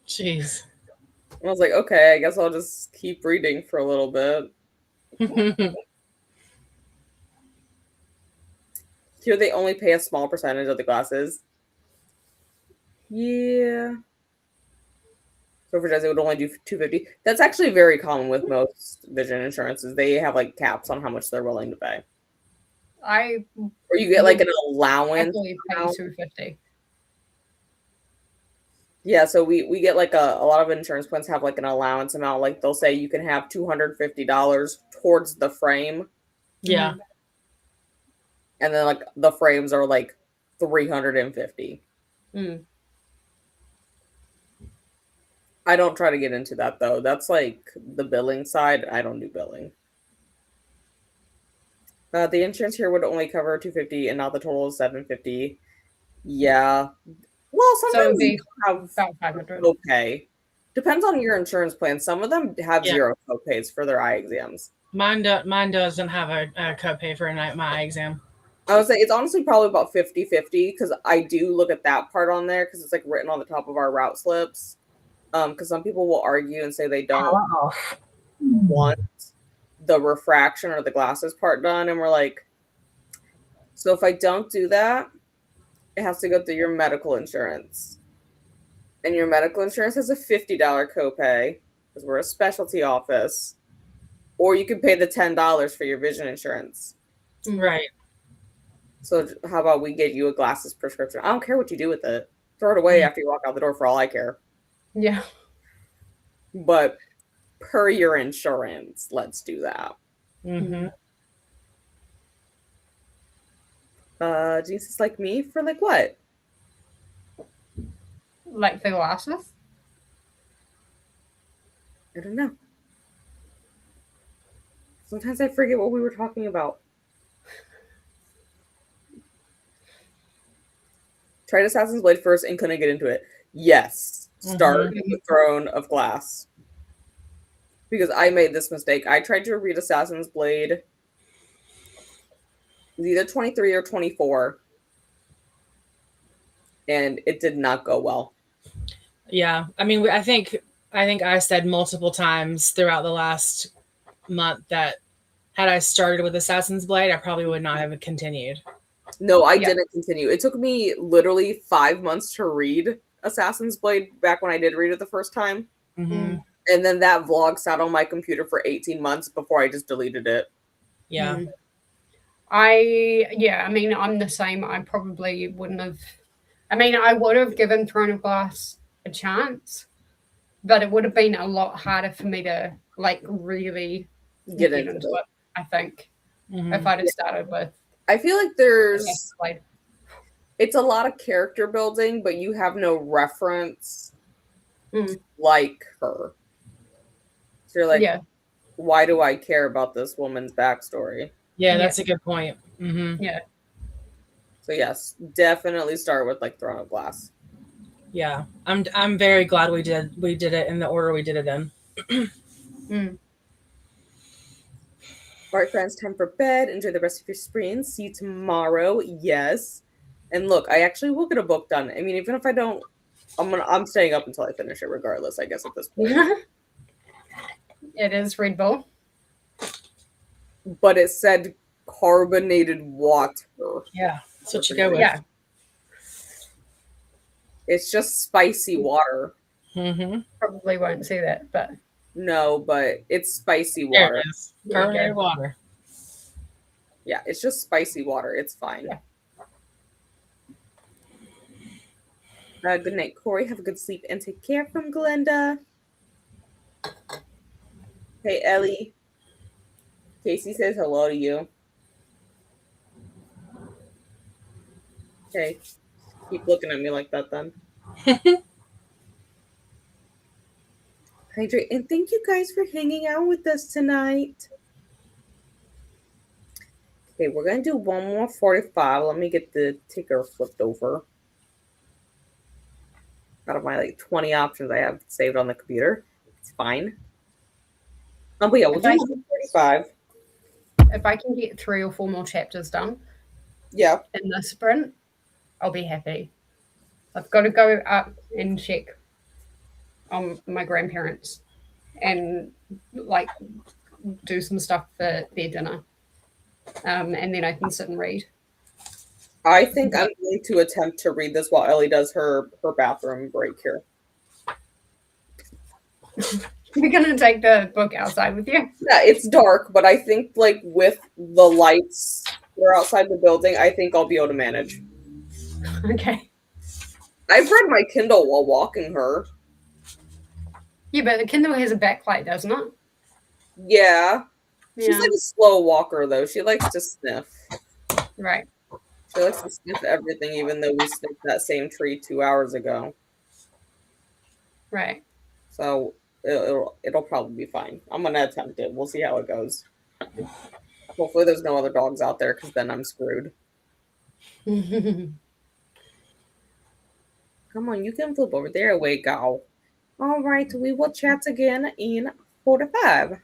Jeez. And I was like, okay, I guess I'll just keep reading for a little bit. Here they only pay a small percentage of the glasses. Yeah. So for Jesse, it would only do $250. That's actually very common with most vision insurances. They have like caps on how much they're willing to pay. Or you get like an allowance. Actually pay $250. Yeah, so we get like a lot of insurance plans have like an allowance amount. Like they'll say you can have $250 towards the frame. Yeah. And then like the frames are like $350. I don't try to get into that though. That's like the billing side. I don't do billing. The insurance here would only cover $250 and now the total is $750. Yeah. Well, sometimes they have about $500. Okay. Depends on your insurance plan. Some of them have zero copays for their eye exams. Mine doesn't have a copay for my eye exam. I would say it's honestly probably about 50-50 because I do look at that part on there because it's like written on the top of our route slips. Because some people will argue and say they don't want the refraction or the glasses part done. And we're like, so if I don't do that, it has to go through your medical insurance. And your medical insurance has a $50 copay because we're a specialty office. Or you can pay the $10 for your vision insurance. Right. So how about we get you a glasses prescription? I don't care what you do with it. Throw it away after you walk out the door for all I care. Yeah. But per your insurance, let's do that. Mm-hmm. Jesus like me for like what? Like the glasses? I don't know. Sometimes I forget what we were talking about. Tried Assassin's Blade first and couldn't get into it. Yes. Start with Throne of Glass. Because I made this mistake. I tried to read Assassin's Blade. It was either 23 or 24. And it did not go well. Yeah. I mean, I think I said multiple times throughout the last month that had I started with Assassin's Blade, I probably would not have continued. No, I didn't continue. It took me literally 5 months to read Assassin's Blade back when I did read it the first time. Mm-hmm. And then that vlog sat on my computer for 18 months before I just deleted it. Yeah. I mean, I'm the same. I probably wouldn't have. I mean, I would have given Throne of Glass a chance, but it would have been a lot harder for me to like really get into it. I think if I'd have started with. I feel like it's a lot of character building, but you have no reference like her. So you're like, why do I care about this woman's backstory? Yeah, that's a good point. Mm-hmm. Yeah. So yes, definitely start with like Throne of Glass. Yeah, I'm very glad we did it in the order we did it in. All right, friends, time for bed. Enjoy the rest of your spring. See you tomorrow. Yes. And look, I actually will get a book done. I mean, even if I don't, I'm staying up until I finish it regardless, I guess, at this point. It is readable. But it said carbonated water. Yeah, that's what you go with. Yeah. It's just spicy water. Mm-hmm. Probably won't see that, but. No, but it's spicy water. There it is. Carbonated water. Yeah, it's just spicy water. It's fine. Yeah. Good night, Corey. Have a good sleep and take care from Glenda. Hey, Ellie. Casey says hello to you. Okay. Keep looking at me like that then. Hydrate. And thank you guys for hanging out with us tonight. Okay, we're going to do one more 45. Let me get the ticker flipped over. Out of my like 20 options I have saved on the computer. It's fine. But yeah, we'll do 45. If I can get 3 or 4 more chapters done in this sprint, I'll be happy. I've got to go up and check on my grandparents and like do some stuff for their dinner. And then I can sit and read. I think I'm going to attempt to read this while Ellie does her bathroom break here. You're gonna take the book outside with you? Yeah, it's dark, but I think like with the lights that are outside the building, I think I'll be able to manage. Okay. I've read my Kindle while walking her. Yeah, but the Kindle has a backlight, doesn't it? Yeah. She's like a slow walker though. She likes to sniff. Right. She likes to sniff everything, even though we sniffed that same tree 2 hours ago. Right. So it'll probably be fine. I'm gonna attempt it. We'll see how it goes. Hopefully there's no other dogs out there, because then I'm screwed. Come on, you can flip over there. We go. All right, we will chat again in 4 to 5.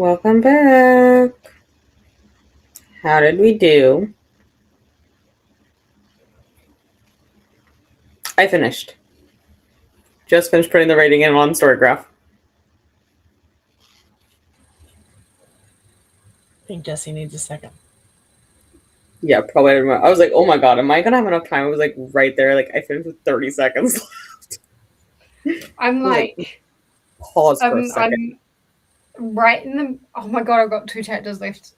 Welcome back. How did we do? I finished. Just finished putting the rating in on Storygraph. I think Jesse needs a second. Yeah, probably. I was like, oh my god, am I gonna have enough time? It was like right there. Like I finished with 30 seconds left. I'm like, pause for a second. I'm right in the. Oh my god, I've got 2 chapters left.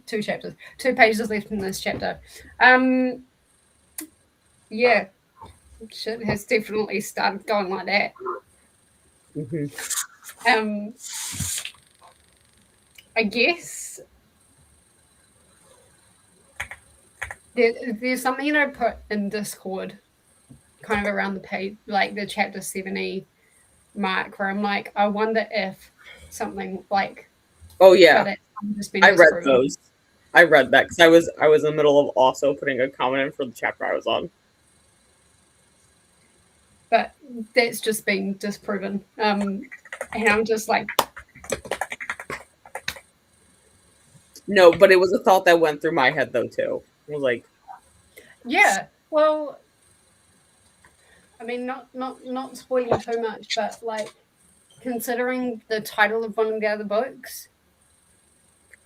2 chapters, 2 pages left in this chapter. Yeah, shit has definitely started going like that. Mm-hmm. I guess there's something that I put in Discord, kind of around the page, like the chapter 70 mark, where I'm like, I wonder if something like. Oh yeah, I read those. I read that because I was in the middle of also putting a comment in for the chapter I was on. But that's just been disproven, and I'm just like. No, but it was a thought that went through my head though too. I was like, yeah, well, I mean, not spoiling too much, but like considering the title of one of the other books.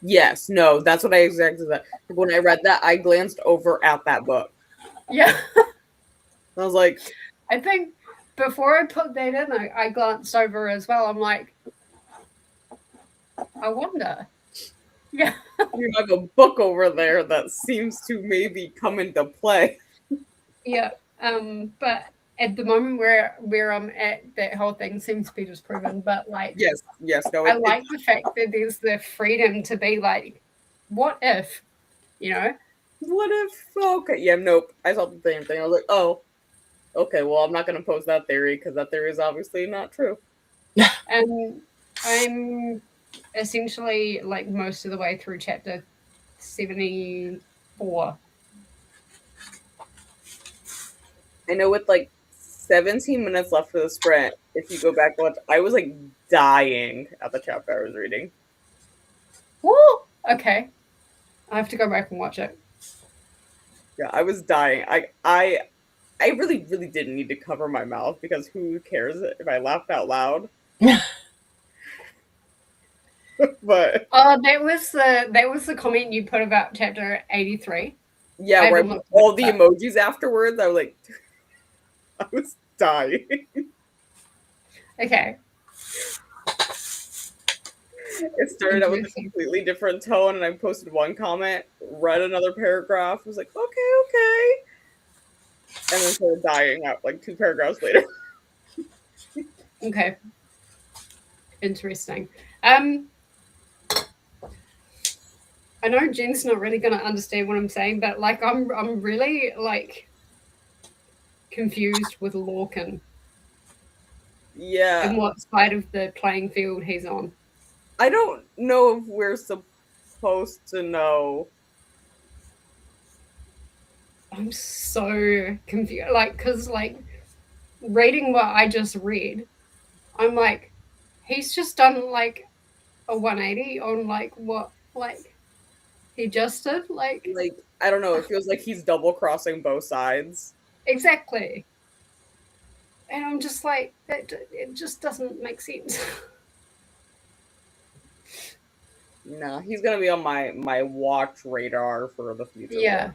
Yes, no, that's what I exactly said. When I read that, I glanced over at that book. Yeah. I was like, I think before I put that in, I glanced over as well. I'm like, I wonder. Yeah. You have a book over there that seems to maybe come into play. Yeah. But at the moment where I'm at, that whole thing seems to be disproven. But like, yes, no, I like the fact that there's the freedom to be like, what if, you know? What if? Okay, yeah, nope. I saw the same thing. I was like, oh, okay. Well, I'm not going to pose that theory because that theory is obviously not true. And I'm essentially like most of the way through chapter 74. I know with like 17 minutes left for the sprint, if you go back and watch, I was like dying at the chapter I was reading. Woo! Okay. I have to go back and watch it. Yeah, I was dying. I really, really didn't need to cover my mouth because who cares if I laughed out loud? But that was the comment you put about chapter 83. Yeah, right. All the emojis afterwards, I was like, I was dying. Okay. It started out with a completely different tone, and I posted one comment, read another paragraph, was like, okay, and then started dying out like 2 paragraphs later. Okay. Interesting. I know Jen's not really going to understand what I'm saying, but like I'm really like confused with Lorcan. Yeah. And what side of the playing field he's on. I don't know if we're supposed to know. I'm so confused. Like, because like reading what I just read, I'm like, he's just done like a 180 on like what like he just did. Like I don't know. It feels like he's double crossing both sides. Exactly. And I'm just like, it just doesn't make sense. No, he's gonna be on my watch radar for the future. Yeah,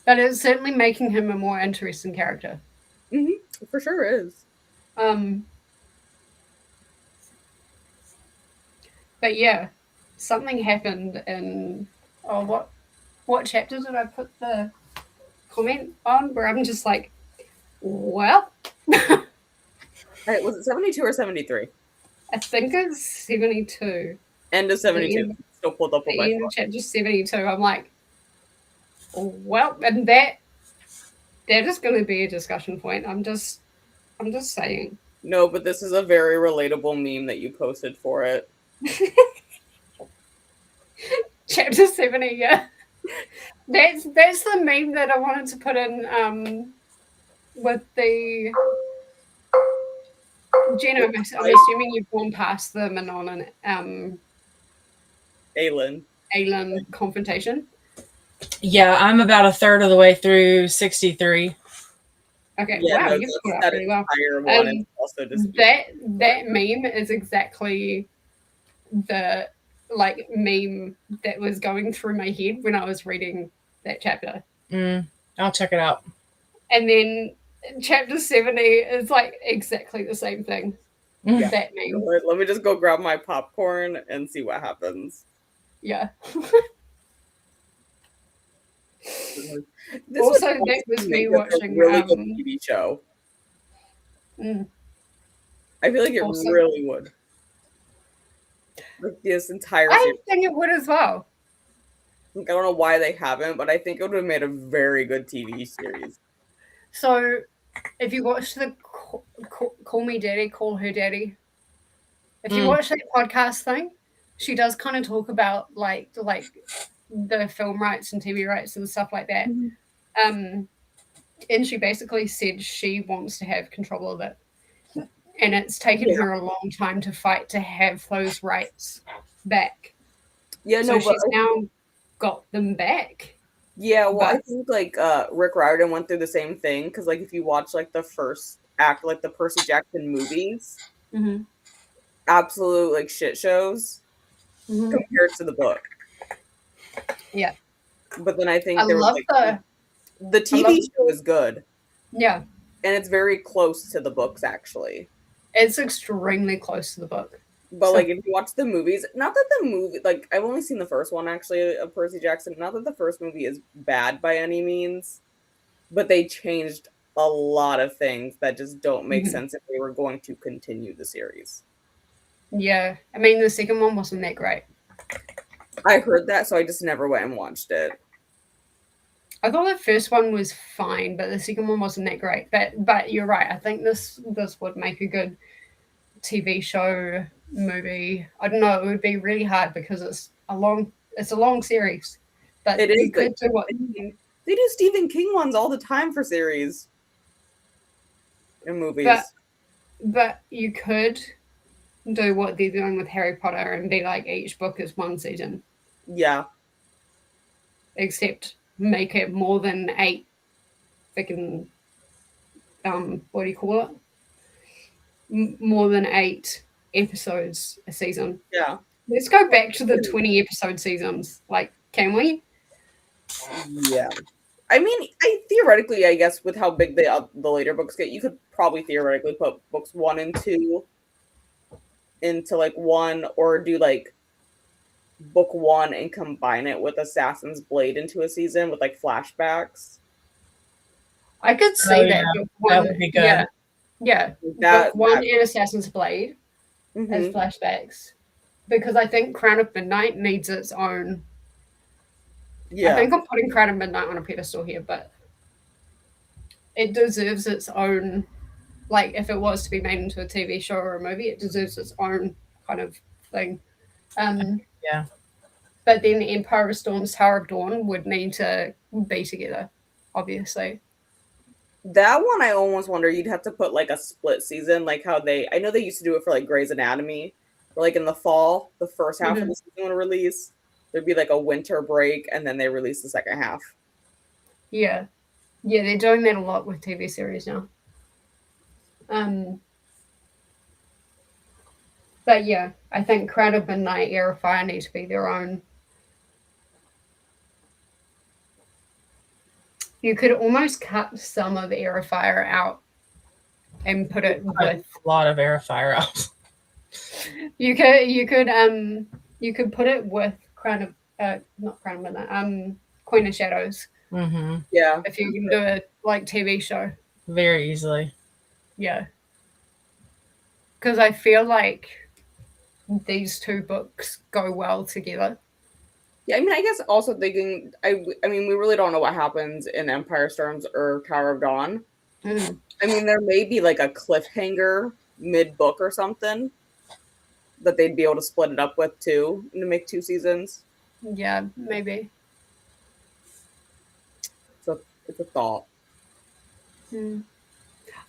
but it's certainly making him a more interesting character. Mm-hmm. For sure is. But yeah, something happened in what chapter did I put the comment on? Where I'm just like, well. Was it 72 or 73? I think it's 72. End of 72. Still pulled up on my phone. Chapter 72. I'm like, well, and that is going to be a discussion point. I'm just saying. No, but this is a very relatable meme that you posted for it. Chapter 70, yeah. That's the meme that I wanted to put in with the Jenna. I'm assuming you've gone past the Manon and Aelin confrontation? Yeah, I'm about a third of the way through 63. Okay, wow, you've caught up really well. Also just that meme is exactly the like meme that was going through my head when I was reading that chapter. I'll check it out. And then chapter 70 is like exactly the same thing. Yeah. That meme. Let me just go grab my popcorn and see what happens. Yeah. This also, that was me watching a really good TV show. I feel like it really would. Like this entire series. I think it would as well. I don't know why they haven't, but I think it would have made a very good TV series. So, if you watch the Call Me Daddy, Call Her Daddy, if you watch that podcast thing, she does kind of talk about like the film rights and TV rights and stuff like that. And she basically said she wants to have control of it. And it's taken her a long time to fight to have those rights back. Yeah, so she's now got them back. Yeah, well, I think like Rick Riordan went through the same thing because like if you watch like the first act, like the Percy Jackson movies, absolute like shit shows compared to the book. Yeah, but then I think I love like, the TV show is good. Yeah, and it's very close to the books actually. It's extremely close to the book. But like if you watch the movies, not that the movie like I've only seen the first one actually of Percy Jackson. Not that the first movie is bad by any means, but they changed a lot of things that just don't make sense if they were going to continue the series. Yeah, I mean the second one wasn't that great. I heard that, so I just never went and watched it. I thought the first one was fine, but the second one wasn't that great. But you're right. I think this would make a good TV show, movie. I don't know. It would be really hard because it's a long series. But it is. Could do what they do Stephen King ones all the time for series and movies. But you could do what they're doing with Harry Potter and be like each book is one season. Yeah. Except make it more than 8 freaking what do you call it? More than 8 episodes a season. Yeah. Let's go back to the 20 episode seasons. Like, can we? Yeah. I mean, theoretically, I guess with how big the later books get, you could probably theoretically put books 1 and 2 into like one, or do like book 1 and combine it with Assassin's Blade into a season with like flashbacks. I could see that. Yeah. That would be good. Yeah. Book 1 and Assassin's Blade as flashbacks. Because I think Crown of Midnight needs its own. Yeah. I think I'm putting Crown of Midnight on a pedestal here, but it deserves its own. Like, if it was to be made into a TV show or a movie, it deserves its own kind of thing. Yeah. But then Empire of Storms, Tower of Dawn would need to be together, obviously. That one, I almost wonder you'd have to put like a split season, like how I know they used to do it for like Grey's Anatomy, where like in the fall, the first half of the season would release. There'd be like a winter break, and then they release the second half. Yeah. Yeah, they're doing that a lot with TV series now. But yeah, I think Crown of Midnight, Air of Fire need to be their own. You could almost cut some of Air of Fire out and put it with a lot of Air of Fire out. You could put it with not Crown of Midnight, Queen of Shadows. Yeah, if you can do a like TV show, very easily. Yeah, because I feel like these two books go well together. Yeah, I mean, I guess also thinking, I mean, we really don't know what happens in Empire Storms or Tower of Dawn. I mean, there may be like a cliffhanger mid-book or something that they'd be able to split it up with too, and to make 2 seasons. Yeah, maybe. So it's a thought.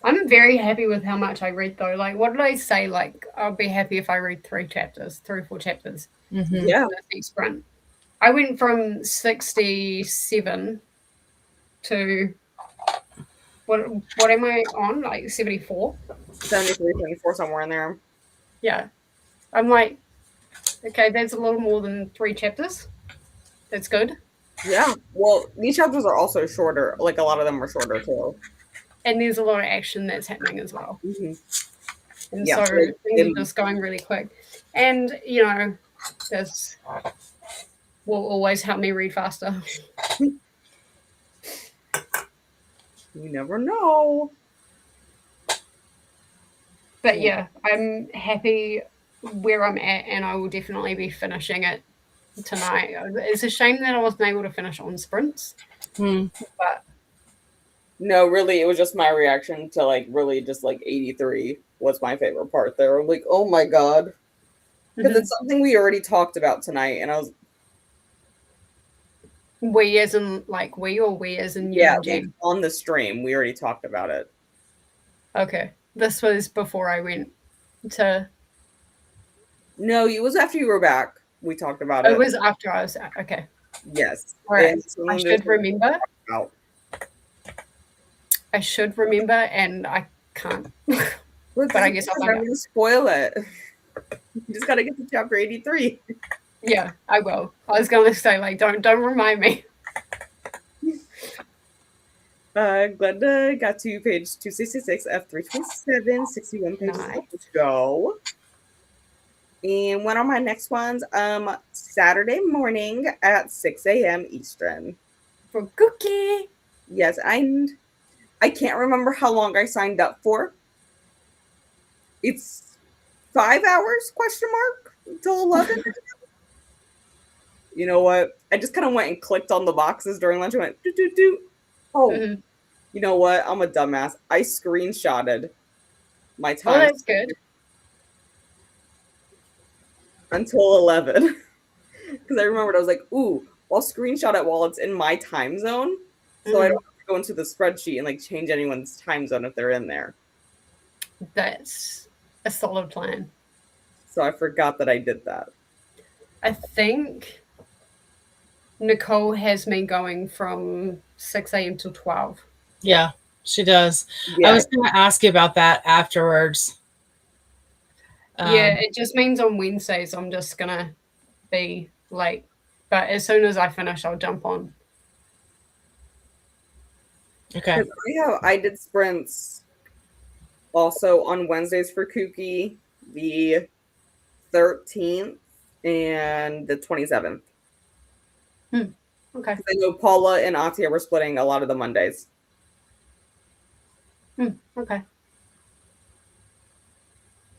I'm very happy with how much I read, though. Like, what did I say? Like, I'll be happy if I read 3 or 4 chapters. Yeah. Next sprint. I went from 67 to what am I on? Like 74? 73, 74, somewhere in there. Yeah. I'm like, okay, that's a little more than 3 chapters. That's good. Yeah. Well, these chapters are also shorter. Like, a lot of them are shorter, too. And there's a lot of action that's happening as well. Mm-hmm. And so things are just going really quick. And, you know, this will always help me read faster. You never know. But yeah, I'm happy where I'm at, and I will definitely be finishing it tonight. It's a shame that I wasn't able to finish on sprints. But no, really, it was just my reaction to like really just like 83 was my favorite part there. I'm like, oh my god. Because it's something we already talked about tonight, and I was we as in like we or we as in yeah, like, on the stream we already talked about it. Okay. This was before I went to No, it was after you were back. We talked about it. It was after I was okay. Yes. All right. I should remember. I should remember, and I can't. But I guess I'm going to spoil it. You just got to get to chapter 83. Yeah, I will. I was going to say, like, don't remind me. Glenda got to page 266, F327, 61 pages left to go. And one of my next ones, Saturday morning at 6 a.m. Eastern. For Cookie. Yes, and I can't remember how long I signed up for. It's 5 hours, question mark, until 11. You know what? I just kind of went and clicked on the boxes during lunch and went, do. Oh, you know what? I'm a dumbass. I screenshotted my time. Oh, that's good. Until 11. Because I remembered, I was like, ooh, I'll screenshot it while it's in my time zone. So I don't have to go into the spreadsheet and like change anyone's time zone if they're in there. That's a solid plan. So I forgot that I did that. I think Nicole has me going from 6 a.m. till 12. Yeah, she does. Yeah. I was going to ask you about that afterwards. Yeah, it just means on Wednesdays I'm just going to be late. But as soon as I finish, I'll jump on. Okay. I did sprints also on Wednesdays for Kooky, the 13th and the 27th. Okay. I know Paula and Atia were splitting a lot of the Mondays. Okay.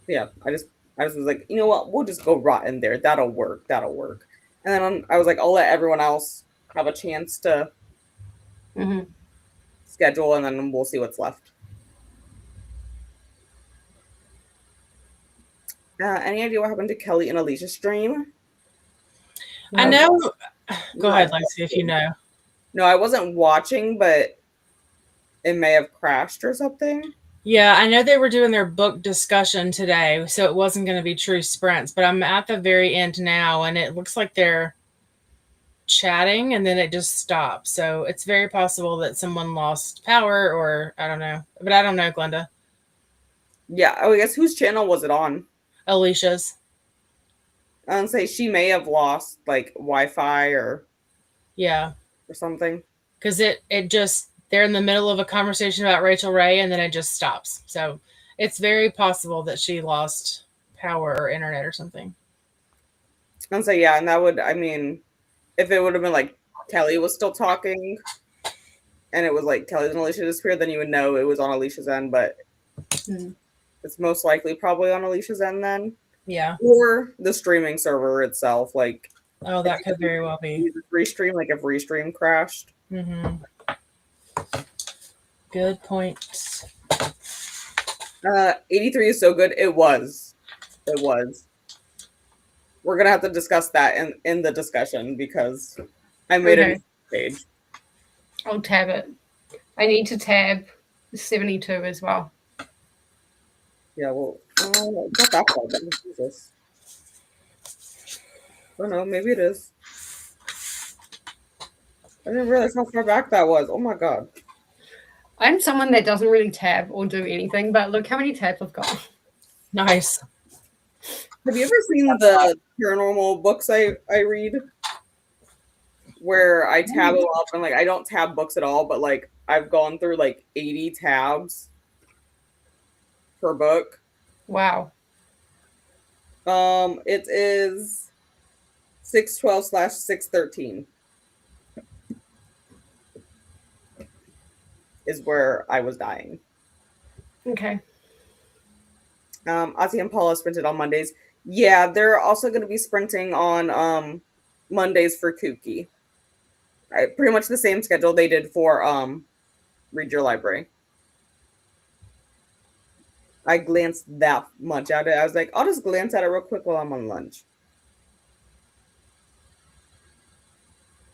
Yeah, I just was like, you know what? We'll just go rot in there. That'll work. And then I was like, I'll let everyone else have a chance to schedule, and then we'll see what's left. Any idea what happened to Kelly and Alicia's stream? I know. Go ahead, Lexi, if you know. No, I wasn't watching, but it may have crashed or something. Yeah, I know they were doing their book discussion today, so it wasn't going to be true sprints, but I'm at the very end now, and it looks like they're chatting, and then it just stops. So it's very possible that someone lost power, or I don't know. But I don't know, Glenda. Yeah, I guess whose channel was it on? Alicia's. I would say she may have lost like Wi-Fi or something. Because it just, they're in the middle of a conversation about Rachel Ray, and then it just stops. So it's very possible that she lost power or internet or something. And so yeah, and that would, I mean, if it would have been like Kelly was still talking and it was like Kelly and Alicia disappeared, then you would know it was on Alicia's end, but it's most likely probably on Alicia's end then. Yeah. Or the streaming server itself, like. Oh, that could very well be. Restream, like if Restream crashed. Good point. 83 is so good. It was. We're gonna have to discuss that in the discussion because I made a page. I'll tab it. I need to tab 72 as well. Yeah, well, not that far back. Jesus. I don't know, maybe it is. I didn't realize how far back that was. Oh my god. I'm someone that doesn't really tab or do anything, but look how many tabs I've got. Nice. Have you ever seen the paranormal books I read? Where I tab them up and like I don't tab books at all, but like I've gone through like 80 tabs per book. Wow. It is 612/613 is where I was dying. Okay. Ozzy and Paula sprinted on Mondays. Yeah, they're also going to be sprinting on Mondays for Kooky. Pretty much the same schedule they did for Read Your Library. I glanced that much at it. I was like, I'll just glance at it real quick while I'm on lunch.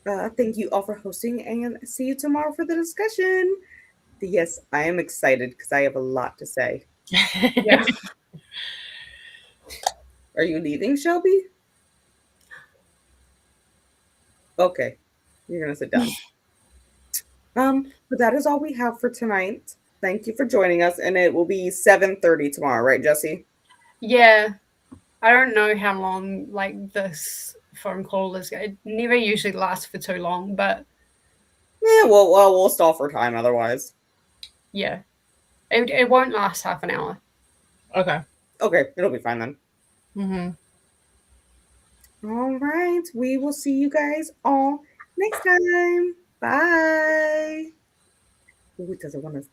Thank you all for hosting, and see you tomorrow for the discussion. Yes, I am excited because I have a lot to say. Yeah. Are you leaving, Shelby? Okay, you're gonna sit down. But that is all we have for tonight. Thank you for joining us, and it will be 7:30 tomorrow, right, Jesse? Yeah. I don't know how long like this phone call is. It never usually lasts for too long, but Yeah, well, we'll stall for time otherwise. yeah, it won't last half an hour. Okay. Okay, it'll be fine then. Mm-hmm. All right, we will see you guys all next time. Bye. Ooh, does it want to?